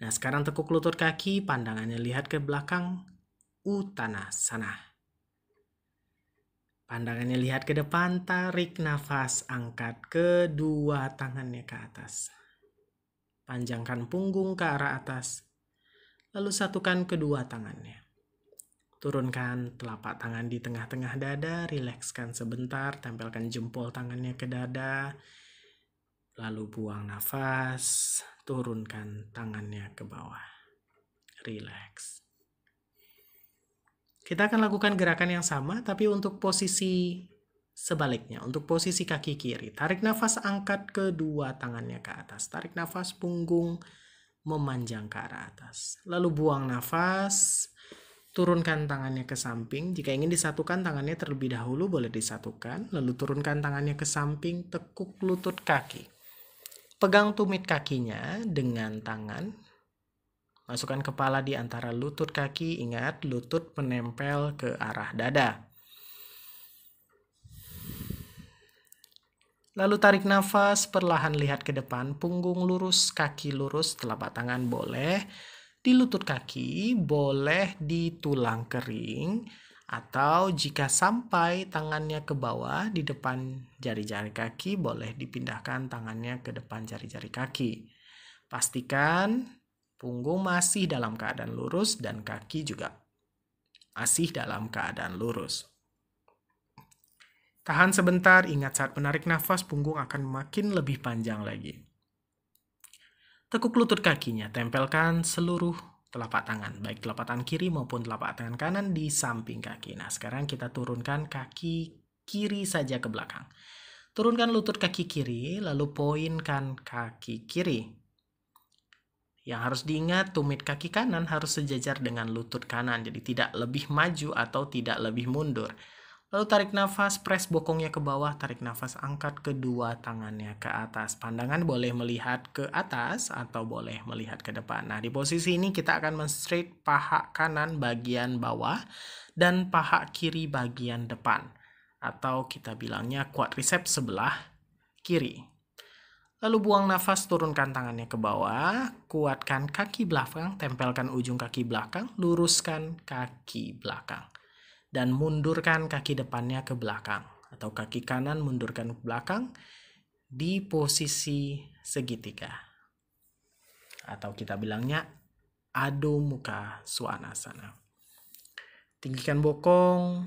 Nah, sekarang tekuk lutut kaki, pandangannya lihat ke belakang, Uttanasana. Pandangannya lihat ke depan, tarik nafas, angkat kedua tangannya ke atas. Panjangkan punggung ke arah atas, lalu satukan kedua tangannya. Turunkan telapak tangan di tengah-tengah dada, rilekskan sebentar, tempelkan jempol tangannya ke dada, lalu buang nafas, turunkan tangannya ke bawah. Relax. Kita akan lakukan gerakan yang sama, tapi untuk posisi sebaliknya. Untuk posisi kaki kiri. Tarik nafas, angkat kedua tangannya ke atas. Tarik nafas, punggung memanjang ke arah atas. Lalu buang nafas, turunkan tangannya ke samping. Jika ingin disatukan tangannya terlebih dahulu, boleh disatukan. Lalu turunkan tangannya ke samping, tekuk lutut kaki. Pegang tumit kakinya dengan tangan. Masukkan kepala di antara lutut kaki. Ingat, lutut menempel ke arah dada. Lalu tarik nafas, perlahan lihat ke depan. Punggung lurus, kaki lurus, telapak tangan boleh di lutut kaki, boleh di tulang kering. Atau jika sampai tangannya ke bawah di depan jari-jari kaki, boleh dipindahkan tangannya ke depan jari-jari kaki. Pastikan punggung masih dalam keadaan lurus dan kaki juga masih dalam keadaan lurus. Tahan sebentar, ingat saat menarik nafas punggung akan makin lebih panjang lagi. Tekuk lutut kakinya, tempelkan seluruh telapak tangan, baik telapak tangan kiri maupun telapak tangan kanan di samping kaki. Nah, sekarang kita turunkan kaki kiri saja ke belakang. Turunkan lutut kaki kiri, lalu poinkan kaki kiri. Yang harus diingat, tumit kaki kanan harus sejajar dengan lutut kanan, jadi tidak lebih maju atau tidak lebih mundur. Lalu tarik nafas, press bokongnya ke bawah, tarik nafas, angkat kedua tangannya ke atas. Pandangan boleh melihat ke atas atau boleh melihat ke depan. Nah, di posisi ini kita akan men-straight paha kanan bagian bawah dan paha kiri bagian depan. Atau kita bilangnya quadriceps sebelah kiri. Lalu buang nafas, turunkan tangannya ke bawah, kuatkan kaki belakang, tempelkan ujung kaki belakang, luruskan kaki belakang. Dan mundurkan kaki depannya ke belakang. Atau kaki kanan mundurkan ke belakang di posisi segitiga. Atau kita bilangnya Adho Mukha Svanasana. Tinggikan bokong,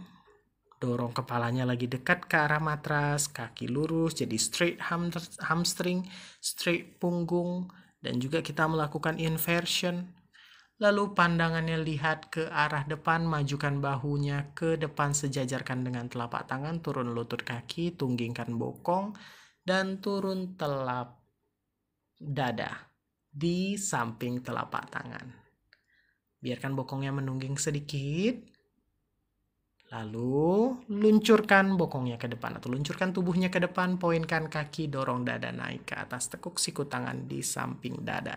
dorong kepalanya lagi dekat ke arah matras, kaki lurus, jadi straight hamstring, straight punggung, dan juga kita melakukan inversion. Lalu pandangannya lihat ke arah depan, majukan bahunya ke depan, sejajarkan dengan telapak tangan, turun lutut kaki, tunggingkan bokong, dan turun telap dada di samping telapak tangan. Biarkan bokongnya menungging sedikit. Lalu luncurkan bokongnya ke depan atau luncurkan tubuhnya ke depan, poinkan kaki, dorong dada naik ke atas, tekuk siku tangan di samping dada.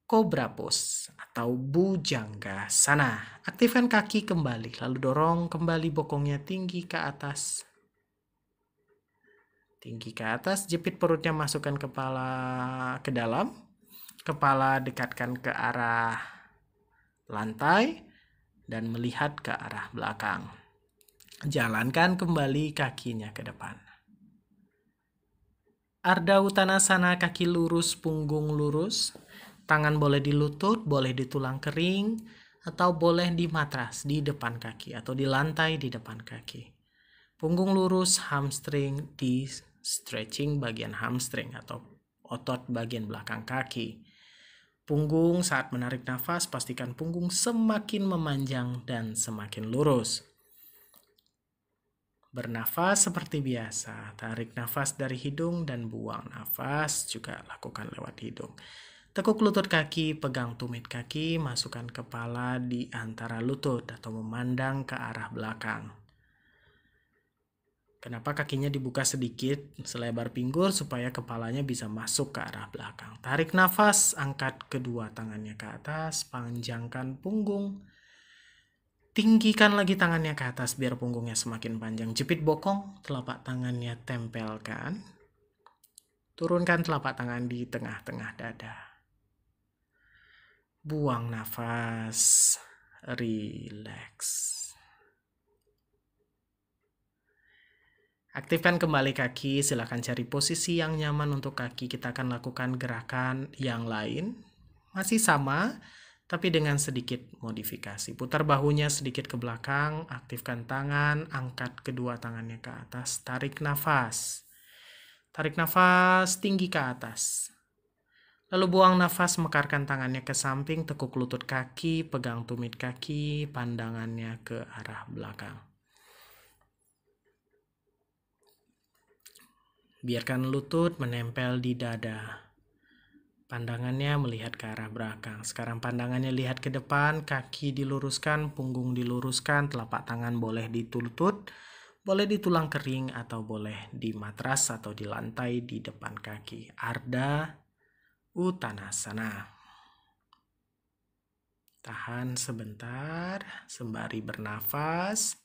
Cobra pose atau Bhujangasana. Aktifkan kaki kembali, lalu dorong kembali bokongnya tinggi ke atas. Tinggi ke atas, jepit perutnya, masukkan kepala ke dalam. Kepala dekatkan ke arah lantai dan melihat ke arah belakang. Jalankan kembali kakinya ke depan. Ardha Uttanasana, kaki lurus, punggung lurus. Tangan boleh di lutut, boleh di tulang kering, atau boleh di matras, di depan kaki, atau di lantai di depan kaki. Punggung lurus, hamstring di stretching bagian hamstring atau otot bagian belakang kaki. Punggung saat menarik nafas, pastikan punggung semakin memanjang dan semakin lurus. Bernafas seperti biasa, tarik nafas dari hidung dan buang nafas juga lakukan lewat hidung. Tekuk lutut kaki, pegang tumit kaki, masukkan kepala di antara lutut atau memandang ke arah belakang. Kenapa kakinya dibuka sedikit selebar pinggul? Supaya kepalanya bisa masuk ke arah belakang. Tarik nafas, angkat kedua tangannya ke atas, panjangkan punggung. Tinggikan lagi tangannya ke atas biar punggungnya semakin panjang. Jepit bokong, telapak tangannya tempelkan. Turunkan telapak tangan di tengah-tengah dada. Buang nafas, relax. Aktifkan kembali kaki, silakan cari posisi yang nyaman untuk kaki. Kita akan lakukan gerakan yang lain. Masih sama, tapi dengan sedikit modifikasi. Putar bahunya sedikit ke belakang, aktifkan tangan, angkat kedua tangannya ke atas, tarik nafas. Tarik nafas tinggi ke atas. Lalu buang nafas, mekarkan tangannya ke samping, tekuk lutut kaki, pegang tumit kaki, pandangannya ke arah belakang. Biarkan lutut menempel di dada. Pandangannya melihat ke arah belakang. Sekarang pandangannya lihat ke depan, kaki diluruskan, punggung diluruskan, telapak tangan boleh di lutut, boleh di tulang kering, atau boleh di matras atau di lantai di depan kaki. Ardha Uttanasana. Tahan sebentar sembari bernafas.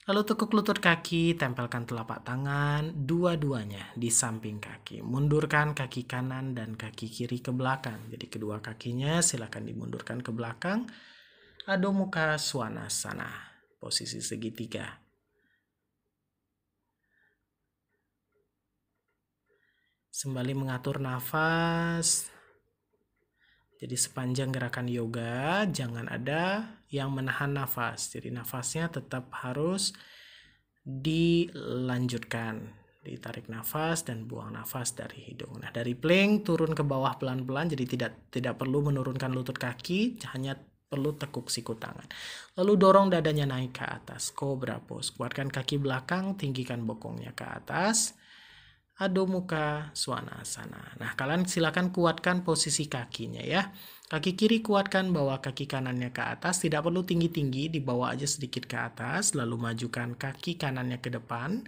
Lalu tekuk lutut kaki, tempelkan telapak tangan dua-duanya di samping kaki. Mundurkan kaki kanan dan kaki kiri ke belakang. Jadi kedua kakinya silakan dimundurkan ke belakang. Adho Mukha Svanasana, posisi segitiga. Sembali mengatur nafas. Jadi sepanjang gerakan yoga, jangan ada yang menahan nafas. Jadi nafasnya tetap harus dilanjutkan. Ditarik nafas dan buang nafas dari hidung. Nah, dari plank turun ke bawah pelan-pelan, jadi tidak perlu menurunkan lutut kaki, hanya perlu tekuk siku tangan. Lalu dorong dadanya naik ke atas, cobra pose. Kuatkan kaki belakang, tinggikan bokongnya ke atas. Adho Mukha Svanasana. Nah, kalian silakan kuatkan posisi kakinya ya. Kaki kiri kuatkan, bawa kaki kanannya ke atas. Tidak perlu tinggi-tinggi, dibawa aja sedikit ke atas. Lalu majukan kaki kanannya ke depan.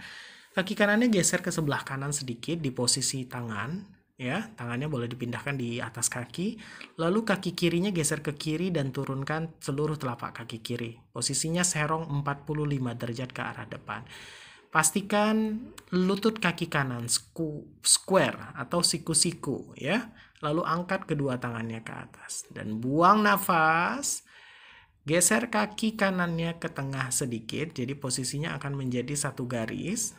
Kaki kanannya geser ke sebelah kanan sedikit di posisi tangan. Ya, tangannya boleh dipindahkan di atas kaki. Lalu kaki kirinya geser ke kiri dan turunkan seluruh telapak kaki kiri. Posisinya serong 45 derajat ke arah depan. Pastikan lutut kaki kanan square atau siku-siku ya. Lalu angkat kedua tangannya ke atas dan buang nafas. Geser kaki kanannya ke tengah sedikit, jadi posisinya akan menjadi satu garis.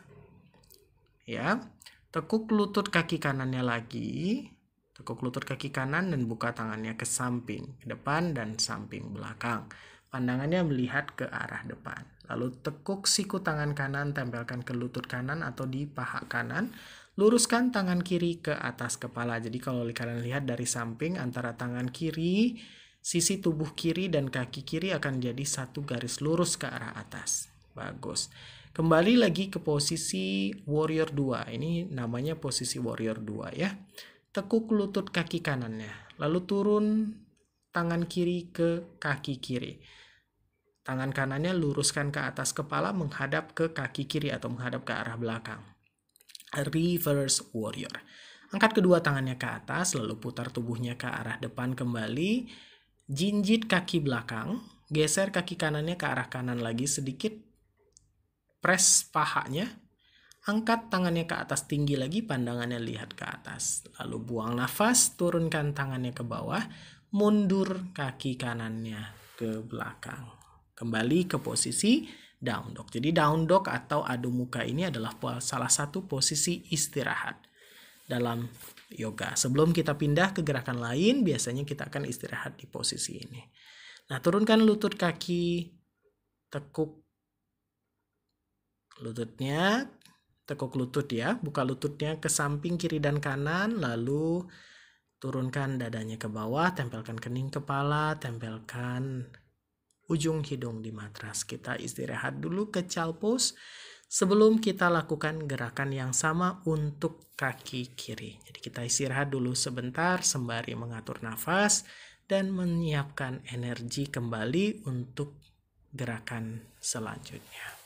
Ya. Tekuk lutut kaki kanannya lagi. Tekuk lutut kaki kanan dan buka tangannya ke samping, ke depan dan samping belakang. Pandangannya melihat ke arah depan. Lalu tekuk siku tangan kanan, tempelkan ke lutut kanan atau di paha kanan. Luruskan tangan kiri ke atas kepala. Jadi kalau kalian lihat dari samping, antara tangan kiri, sisi tubuh kiri dan kaki kiri akan jadi satu garis lurus ke arah atas. Bagus. Kembali lagi ke posisi warrior 2. Ini namanya posisi warrior 2 ya. Tekuk lutut kaki kanannya. Lalu turun tangan kiri ke kaki kiri. Tangan kanannya luruskan ke atas kepala menghadap ke kaki kiri atau menghadap ke arah belakang. Reverse warrior. Angkat kedua tangannya ke atas, lalu putar tubuhnya ke arah depan kembali. Jinjit kaki belakang, geser kaki kanannya ke arah kanan lagi sedikit. Press pahanya. Angkat tangannya ke atas tinggi lagi, pandangannya lihat ke atas. Lalu buang nafas, turunkan tangannya ke bawah. Mundur kaki kanannya ke belakang. Kembali ke posisi down dog. Jadi down dog atau Adho Mukha ini adalah salah satu posisi istirahat dalam yoga. Sebelum kita pindah ke gerakan lain, biasanya kita akan istirahat di posisi ini. Nah, turunkan lutut kaki, tekuk lututnya, tekuk lutut ya, buka lututnya ke samping kiri dan kanan, lalu turunkan dadanya ke bawah, tempelkan kening kepala, tempelkan ujung hidung di matras. Kita istirahat dulu ke child pose sebelum kita lakukan gerakan yang sama untuk kaki kiri. Jadi kita istirahat dulu sebentar sembari mengatur nafas dan menyiapkan energi kembali untuk gerakan selanjutnya.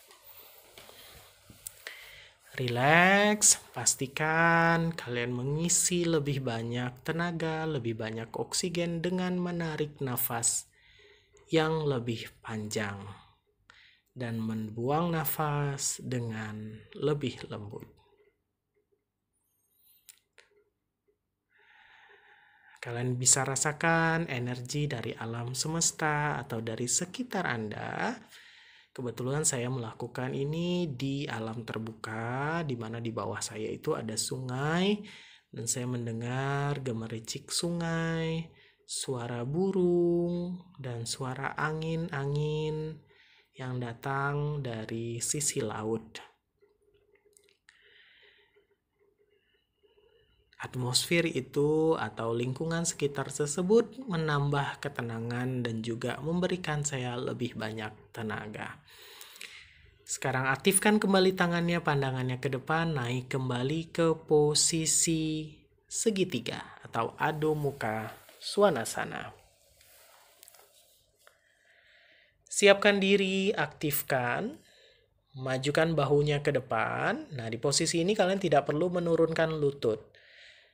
Relax, pastikan kalian mengisi lebih banyak tenaga, lebih banyak oksigen dengan menarik nafas yang lebih panjang dan membuang nafas dengan lebih lembut. Kalian bisa rasakan energi dari alam semesta atau dari sekitar Anda. Kebetulan saya melakukan ini di alam terbuka, di mana di bawah saya itu ada sungai, dan saya mendengar gemericik sungai, suara burung, dan suara angin-angin yang datang dari sisi laut. Atmosfer itu atau lingkungan sekitar tersebut menambah ketenangan dan juga memberikan saya lebih banyak tenaga. Sekarang aktifkan kembali tangannya, pandangannya ke depan, naik kembali ke posisi segitiga atau Adho Mukha Svanasana. Siapkan diri, aktifkan, majukan bahunya ke depan. Nah, di posisi ini kalian tidak perlu menurunkan lutut.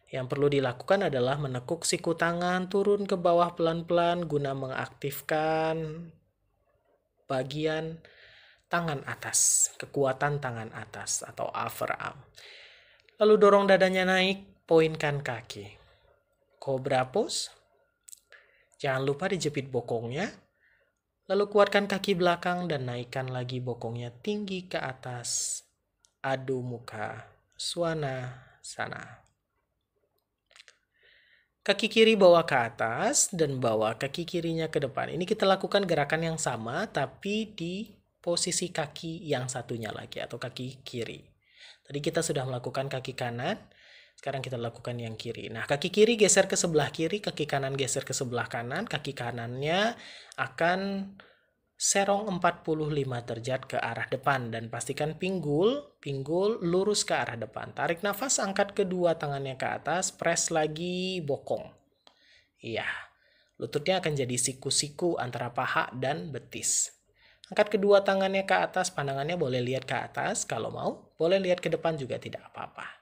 Yang perlu dilakukan adalah menekuk siku tangan, turun ke bawah pelan-pelan guna mengaktifkan bagian tangan atas, kekuatan tangan atas atau upper arm. Lalu dorong dadanya naik, poinkan kaki. Cobra pose. Jangan lupa dijepit bokongnya. Lalu kuatkan kaki belakang dan naikkan lagi bokongnya tinggi ke atas. Adho Mukha Svanasana. Kaki kiri bawa ke atas dan bawa kaki kirinya ke depan. Ini kita lakukan gerakan yang sama tapi di posisi kaki yang satunya lagi atau kaki kiri. Tadi kita sudah melakukan kaki kanan. Sekarang kita lakukan yang kiri. Nah, kaki kiri geser ke sebelah kiri, kaki kanan geser ke sebelah kanan. Kaki kanannya akan serong 45 derajat ke arah depan. Dan pastikan pinggul lurus ke arah depan. Tarik nafas, angkat kedua tangannya ke atas, press lagi bokong. Iya, lututnya akan jadi siku-siku antara paha dan betis. Angkat kedua tangannya ke atas, pandangannya boleh lihat ke atas kalau mau. Boleh lihat ke depan juga tidak apa-apa.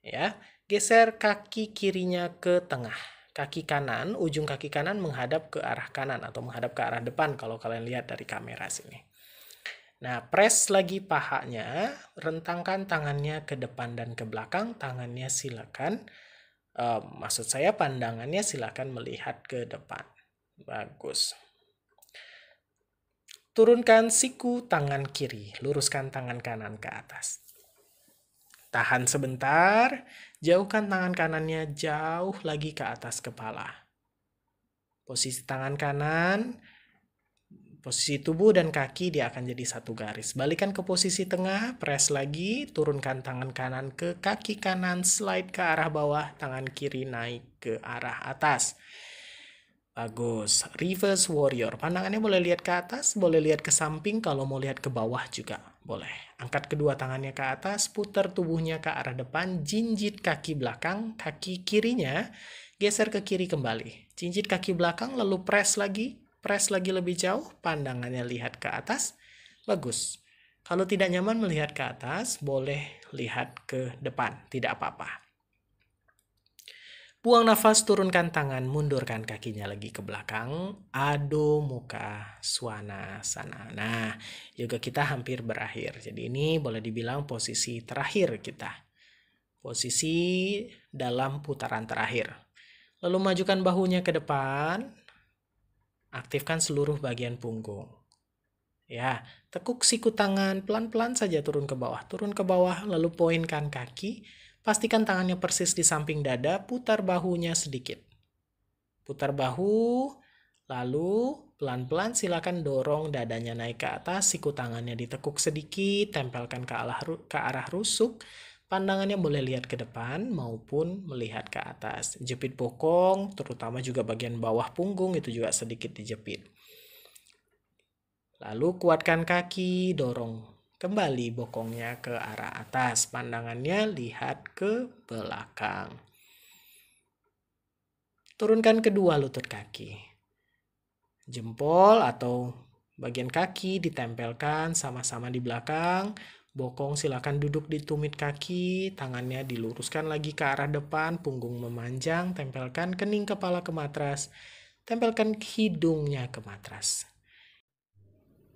Ya, geser kaki kirinya ke tengah. Kaki kanan, ujung kaki kanan menghadap ke arah kanan atau menghadap ke arah depan kalau kalian lihat dari kamera sini. Nah, press lagi pahanya, rentangkan tangannya ke depan dan ke belakang, tangannya silakan, maksud saya pandangannya silakan melihat ke depan. Bagus. Turunkan siku tangan kiri, luruskan tangan kanan ke atas. Tahan sebentar, jauhkan tangan kanannya jauh lagi ke atas kepala. Posisi tangan kanan, posisi tubuh dan kaki dia akan jadi satu garis. Balikan ke posisi tengah, press lagi, turunkan tangan kanan ke kaki kanan, slide ke arah bawah, tangan kiri naik ke arah atas. Bagus. Reverse warrior. Pandangannya boleh lihat ke atas, boleh lihat ke samping, kalau mau lihat ke bawah juga boleh. Angkat kedua tangannya ke atas, putar tubuhnya ke arah depan, jinjit kaki belakang, kaki kirinya geser ke kiri kembali. Jinjit kaki belakang, lalu press lagi lebih jauh, pandangannya lihat ke atas. Bagus. Kalau tidak nyaman melihat ke atas, boleh lihat ke depan, tidak apa-apa. Buang nafas, turunkan tangan, mundurkan kakinya lagi ke belakang. Adho Mukha Svanasana. Nah, yoga kita hampir berakhir. Jadi ini boleh dibilang posisi terakhir kita. Posisi dalam putaran terakhir. Lalu majukan bahunya ke depan. Aktifkan seluruh bagian punggung. Ya, tekuk siku tangan, pelan-pelan saja turun ke bawah. Turun ke bawah, lalu poinkan kaki. Pastikan tangannya persis di samping dada, putar bahunya sedikit. Putar bahu, lalu pelan-pelan silakan dorong dadanya naik ke atas, siku tangannya ditekuk sedikit, tempelkan ke arah rusuk. Pandangannya boleh lihat ke depan maupun melihat ke atas. Jepit bokong, terutama juga bagian bawah punggung, itu juga sedikit dijepit. Lalu kuatkan kaki, dorong kembali bokongnya ke arah atas, pandangannya lihat ke belakang. Turunkan kedua lutut kaki. Jempol atau bagian kaki ditempelkan sama-sama di belakang. Bokong silakan duduk di tumit kaki, tangannya diluruskan lagi ke arah depan, punggung memanjang, tempelkan kening kepala ke matras, tempelkan hidungnya ke matras.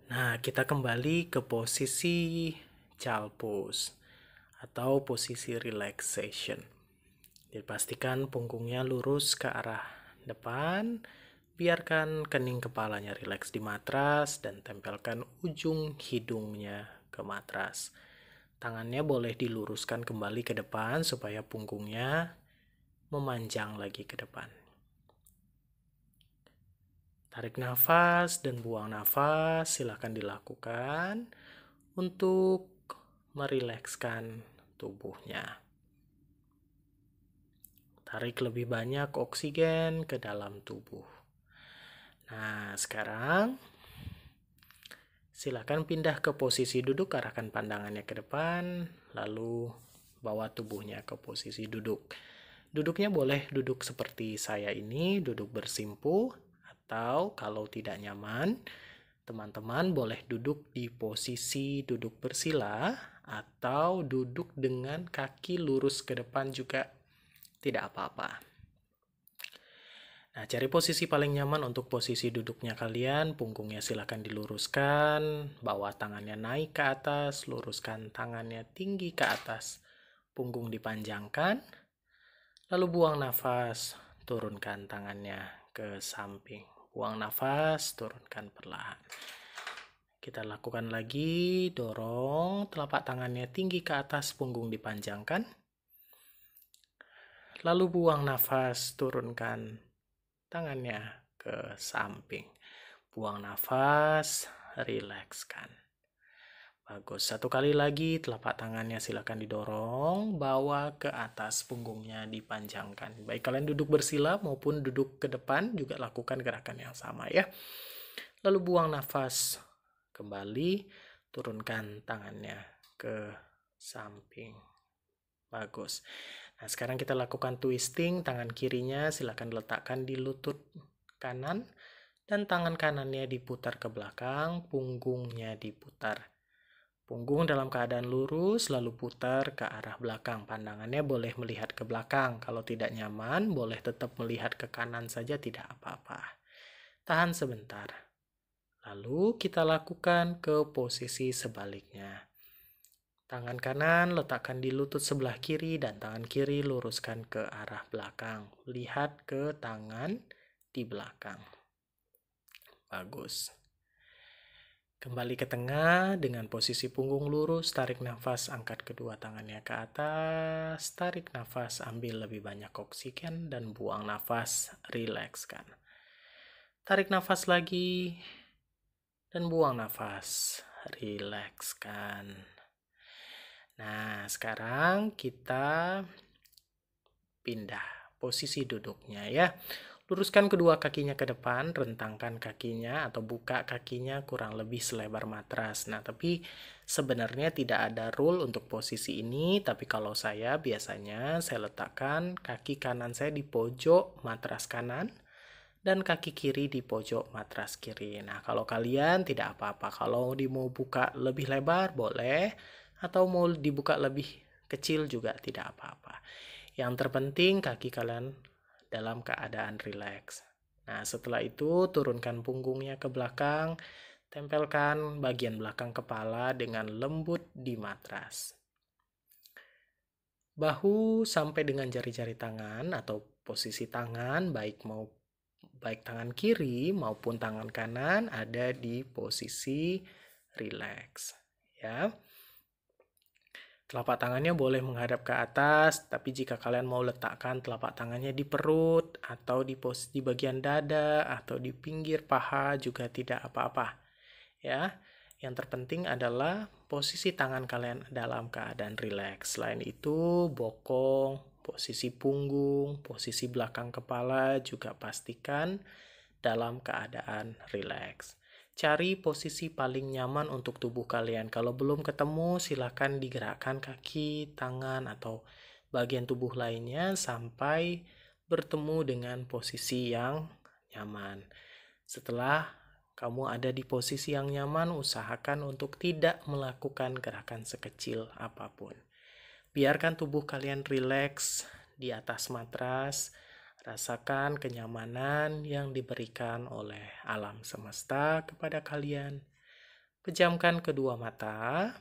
Nah, kita kembali ke posisi child pose atau posisi relaxation. Dipastikan punggungnya lurus ke arah depan, biarkan kening kepalanya rileks di matras dan tempelkan ujung hidungnya ke matras. Tangannya boleh diluruskan kembali ke depan supaya punggungnya memanjang lagi ke depan. Tarik nafas dan buang nafas, silakan dilakukan untuk merilekskan tubuhnya. Tarik lebih banyak oksigen ke dalam tubuh. Nah, sekarang silakan pindah ke posisi duduk, arahkan pandangannya ke depan, lalu bawa tubuhnya ke posisi duduk. Duduknya boleh duduk seperti saya ini, duduk bersimpuh. Atau kalau tidak nyaman, teman-teman boleh duduk di posisi duduk bersila atau duduk dengan kaki lurus ke depan juga tidak apa-apa. Nah, cari posisi paling nyaman untuk posisi duduknya kalian. Punggungnya silakan diluruskan, bawa tangannya naik ke atas, luruskan tangannya tinggi ke atas. Punggung dipanjangkan, lalu buang nafas, turunkan tangannya ke samping. Buang nafas, turunkan perlahan. Kita lakukan lagi, dorong telapak tangannya tinggi ke atas, punggung dipanjangkan. Lalu buang nafas, turunkan tangannya ke samping. Buang nafas, rilekskan. Bagus. Satu kali lagi telapak tangannya silakan didorong, bawa ke atas, punggungnya dipanjangkan. Baik kalian duduk bersila maupun duduk ke depan juga lakukan gerakan yang sama ya. Lalu buang nafas. Kembali turunkan tangannya ke samping. Bagus. Nah, sekarang kita lakukan twisting. Tangan kirinya silakan letakkan di lutut kanan dan tangan kanannya diputar ke belakang, punggungnya diputar. Punggung dalam keadaan lurus, lalu putar ke arah belakang. Pandangannya boleh melihat ke belakang. Kalau tidak nyaman, boleh tetap melihat ke kanan saja, tidak apa-apa. Tahan sebentar. Lalu kita lakukan ke posisi sebaliknya. Tangan kanan letakkan di lutut sebelah kiri dan tangan kiri luruskan ke arah belakang. Lihat ke tangan di belakang. Bagus. Kembali ke tengah dengan posisi punggung lurus, tarik nafas, angkat kedua tangannya ke atas, tarik nafas, ambil lebih banyak oksigen dan buang nafas, rilekskan. Tarik nafas lagi dan buang nafas, rilekskan. Nah, sekarang kita pindah posisi duduknya ya. Luruskan kedua kakinya ke depan, rentangkan kakinya atau buka kakinya kurang lebih selebar matras. Nah, tapi sebenarnya tidak ada rule untuk posisi ini, tapi kalau saya biasanya saya letakkan kaki kanan saya di pojok matras kanan dan kaki kiri di pojok matras kiri. Nah, kalau kalian tidak apa-apa, kalau mau buka lebih lebar boleh, atau mau dibuka lebih kecil juga tidak apa-apa. Yang terpenting kaki kalian dalam keadaan rileks. Nah, setelah itu turunkan punggungnya ke belakang, tempelkan bagian belakang kepala dengan lembut di matras. Bahu sampai dengan jari-jari tangan atau posisi tangan, baik tangan kiri maupun tangan kanan ada di posisi rileks. Ya. Telapak tangannya boleh menghadap ke atas, tapi jika kalian mau letakkan telapak tangannya di perut, atau di bagian dada, atau di pinggir paha juga tidak apa-apa. Ya, yang terpenting adalah posisi tangan kalian dalam keadaan rileks. Selain itu, bokong, posisi punggung, posisi belakang kepala juga pastikan dalam keadaan rileks. Cari posisi paling nyaman untuk tubuh kalian. Kalau belum ketemu, silakan digerakkan kaki, tangan, atau bagian tubuh lainnya sampai bertemu dengan posisi yang nyaman. Setelah kamu ada di posisi yang nyaman, usahakan untuk tidak melakukan gerakan sekecil apapun. Biarkan tubuh kalian rileks di atas matras. Rasakan kenyamanan yang diberikan oleh alam semesta kepada kalian. Pejamkan kedua mata.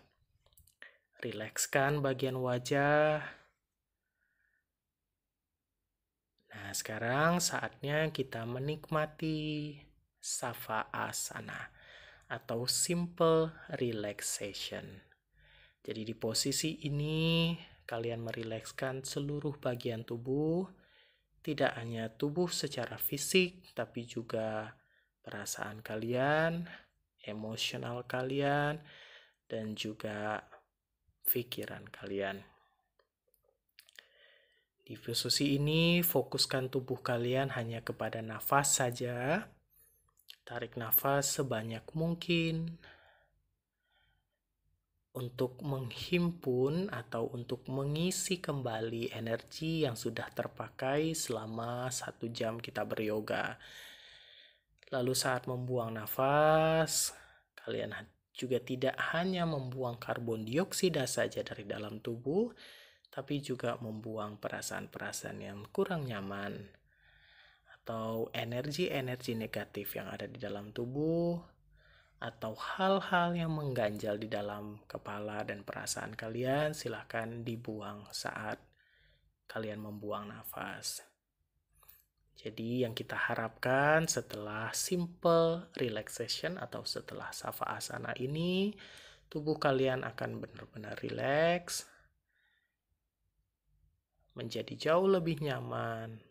Rilekskan bagian wajah. Nah, sekarang saatnya kita menikmati Savasana atau Simple Relaxation. Jadi di posisi ini kalian merilekskan seluruh bagian tubuh. Tidak hanya tubuh secara fisik, tapi juga perasaan kalian, emosional kalian, dan juga pikiran kalian. Di posisi ini, fokuskan tubuh kalian hanya kepada nafas saja. Tarik nafas sebanyak mungkin untuk menghimpun atau untuk mengisi kembali energi yang sudah terpakai selama 1 jam kita beryoga. Lalu saat membuang nafas, kalian juga tidak hanya membuang karbon dioksida saja dari dalam tubuh, tapi juga membuang perasaan-perasaan yang kurang nyaman atau energi-energi negatif yang ada di dalam tubuh, atau hal-hal yang mengganjal di dalam kepala dan perasaan kalian, silahkan dibuang saat kalian membuang nafas. Jadi yang kita harapkan setelah simple relaxation atau setelah Savasana ini, tubuh kalian akan benar-benar rileks, menjadi jauh lebih nyaman,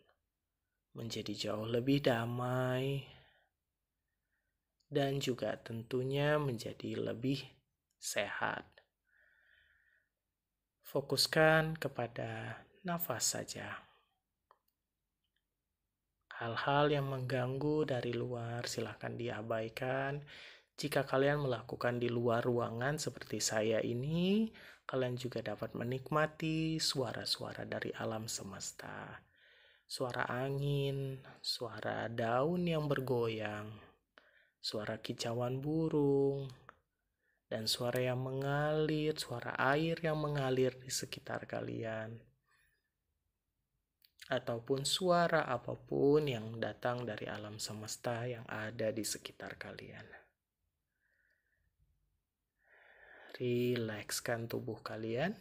menjadi jauh lebih damai, dan juga tentunya menjadi lebih sehat. Fokuskan kepada nafas saja. Hal-hal yang mengganggu dari luar silakan diabaikan. Jika kalian melakukan di luar ruangan seperti saya ini, kalian juga dapat menikmati suara-suara dari alam semesta. Suara angin, suara daun yang bergoyang, suara kicauan burung, dan suara yang mengalir, suara air yang mengalir di sekitar kalian. Ataupun suara apapun yang datang dari alam semesta yang ada di sekitar kalian. Rilekskan tubuh kalian.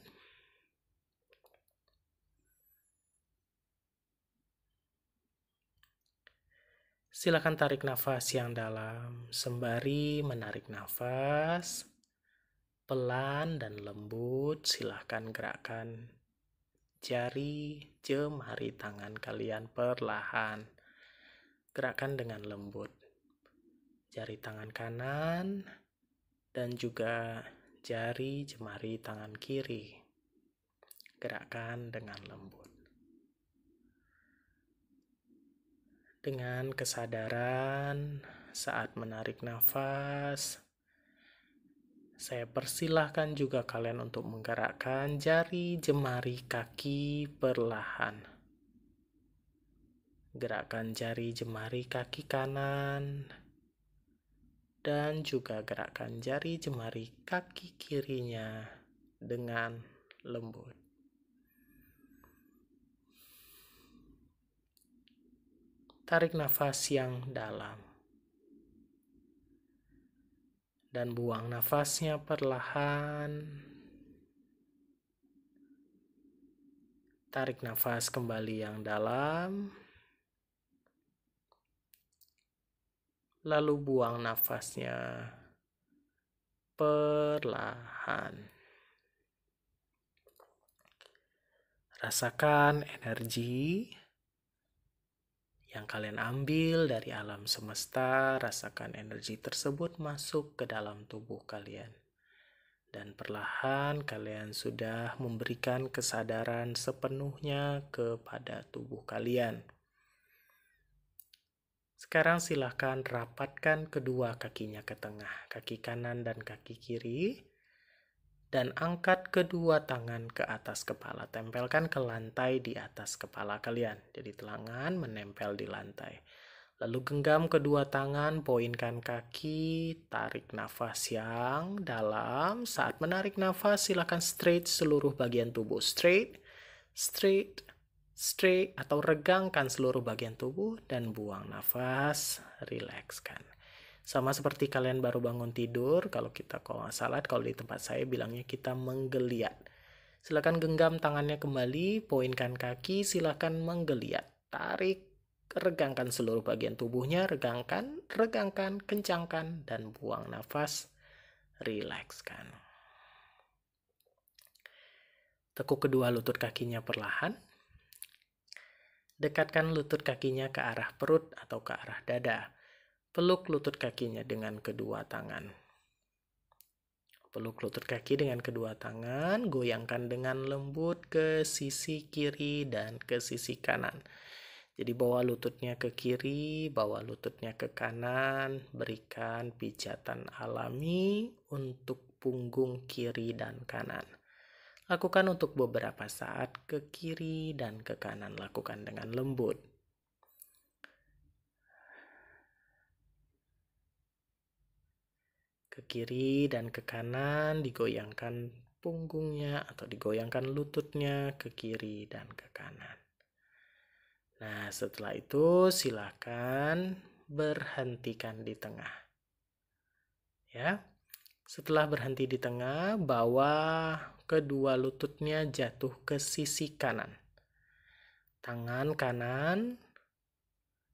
Silakan tarik nafas yang dalam, sembari menarik nafas pelan dan lembut. Silakan gerakkan jari, jemari tangan kalian perlahan. Gerakan dengan lembut. Jari tangan kanan dan juga jari jemari tangan kiri. Gerakan dengan lembut. Dengan kesadaran saat menarik nafas, saya persilahkan juga kalian untuk menggerakkan jari jemari kaki perlahan. Gerakkan jari jemari kaki kanan dan juga gerakkan jari jemari kaki kirinya dengan lembut. Tarik nafas yang dalam. Dan buang nafasnya perlahan. Tarik nafas kembali yang dalam. Lalu buang nafasnya perlahan. Rasakan energi yang kalian ambil dari alam semesta. Rasakan energi tersebut masuk ke dalam tubuh kalian. Dan perlahan kalian sudah memberikan kesadaran sepenuhnya kepada tubuh kalian. Sekarang silakan rapatkan kedua kakinya ke tengah, kaki kanan dan kaki kiri. Dan angkat kedua tangan ke atas kepala. Tempelkan ke lantai di atas kepala kalian. Jadi tangan menempel di lantai. Lalu genggam kedua tangan, poinkan kaki, tarik nafas yang dalam. Saat menarik nafas, silakan straight seluruh bagian tubuh. Straight, straight, straight, atau regangkan seluruh bagian tubuh dan buang nafas, rilekskan. Sama seperti kalian baru bangun tidur, kalau nggak salah, kalau di tempat saya bilangnya kita menggeliat. Silakan genggam tangannya kembali, poinkan kaki, silakan menggeliat. Tarik, regangkan seluruh bagian tubuhnya, regangkan, kencangkan, dan buang nafas, rilekskan. Tekuk kedua lutut kakinya perlahan. Dekatkan lutut kakinya ke arah perut atau ke arah dada. Peluk lutut kakinya dengan kedua tangan. Peluk lutut kaki dengan kedua tangan, goyangkan dengan lembut ke sisi kiri dan ke sisi kanan. Jadi bawa lututnya ke kiri, bawa lututnya ke kanan, berikan pijatan alami untuk punggung kiri dan kanan. Lakukan untuk beberapa saat ke kiri dan ke kanan, lakukan dengan lembut. Ke kiri dan ke kanan, digoyangkan punggungnya atau digoyangkan lututnya ke kiri dan ke kanan. Nah, setelah itu silakan berhentikan di tengah. Ya. Setelah berhenti di tengah, bawa kedua lututnya jatuh ke sisi kanan. Tangan kanan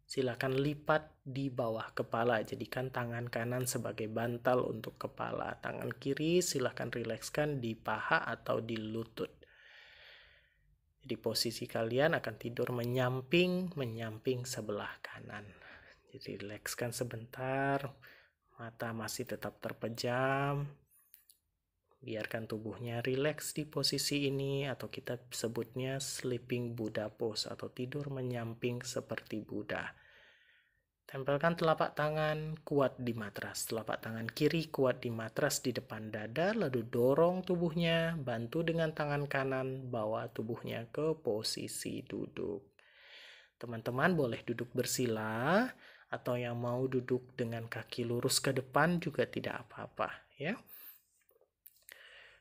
silakan lipat di bawah kepala, jadikan tangan kanan sebagai bantal untuk kepala. Tangan kiri silakan rilekskan di paha atau di lutut. Jadi posisi kalian akan tidur menyamping sebelah kanan. Jadi rilekskan sebentar, mata masih tetap terpejam. Biarkan tubuhnya rileks di posisi ini, atau kita sebutnya sleeping Buddha pose atau tidur menyamping seperti Buddha. Tempelkan telapak tangan kuat di matras. Telapak tangan kiri kuat di matras di depan dada, lalu dorong tubuhnya, bantu dengan tangan kanan, bawa tubuhnya ke posisi duduk. Teman-teman boleh duduk bersila, atau yang mau duduk dengan kaki lurus ke depan juga tidak apa-apa, ya.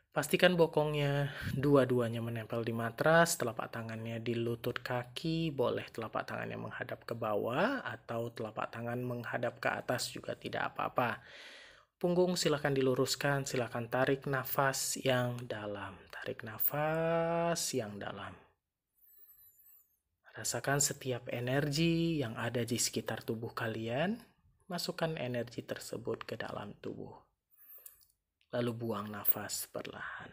Pastikan bokongnya dua-duanya menempel di matras, telapak tangannya di lutut kaki, boleh telapak tangannya menghadap ke bawah atau telapak tangan menghadap ke atas juga tidak apa-apa. Punggung silakan diluruskan, silakan tarik nafas yang dalam. Tarik nafas yang dalam. Rasakan setiap energi yang ada di sekitar tubuh kalian, masukkan energi tersebut ke dalam tubuh. Lalu buang nafas perlahan.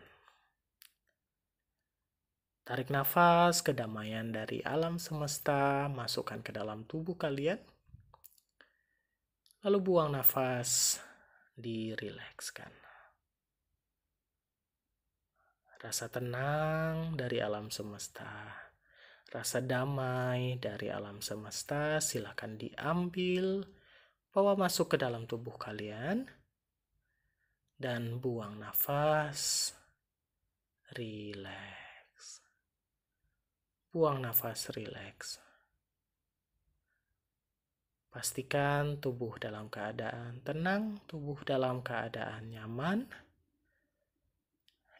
Tarik nafas kedamaian dari alam semesta, masukkan ke dalam tubuh kalian. Lalu buang nafas, dirilekskan. Rasa tenang dari alam semesta, rasa damai dari alam semesta silakan diambil, bawa masuk ke dalam tubuh kalian. Dan buang nafas, rileks. Buang nafas, rileks. Pastikan tubuh dalam keadaan tenang, tubuh dalam keadaan nyaman.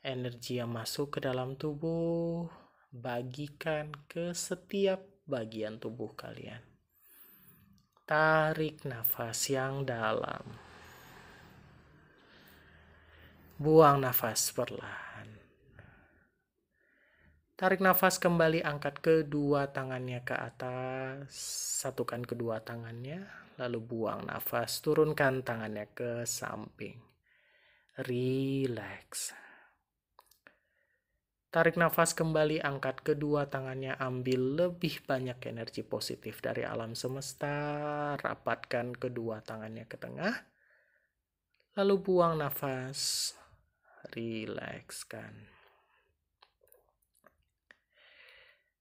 Energi yang masuk ke dalam tubuh, bagikan ke setiap bagian tubuh kalian. Tarik nafas yang dalam. Buang nafas perlahan. Tarik nafas kembali, angkat kedua tangannya ke atas. Satukan kedua tangannya, lalu buang nafas, turunkan tangannya ke samping. Relax. Tarik nafas kembali, angkat kedua tangannya, ambil lebih banyak energi positif dari alam semesta. Rapatkan kedua tangannya ke tengah. Lalu buang nafas. Rilekskan.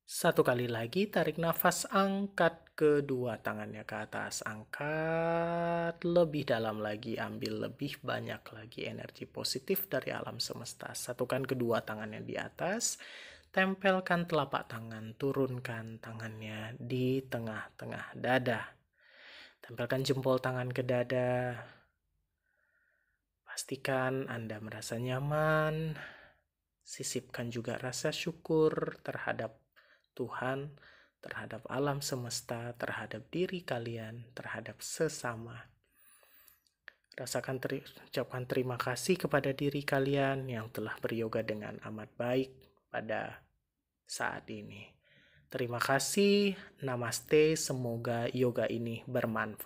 Satu kali lagi, tarik nafas, angkat kedua tangannya ke atas. Angkat lebih dalam lagi, ambil lebih banyak lagi energi positif dari alam semesta. Satukan kedua tangannya di atas, tempelkan telapak tangan, turunkan tangannya di tengah-tengah dada. Tempelkan jempol tangan ke dada. Pastikan Anda merasa nyaman. Sisipkan juga rasa syukur terhadap Tuhan, terhadap alam semesta, terhadap diri kalian, terhadap sesama. Ucapkan terima kasih kepada diri kalian yang telah beryoga dengan amat baik pada saat ini. Terima kasih, namaste, semoga yoga ini bermanfaat.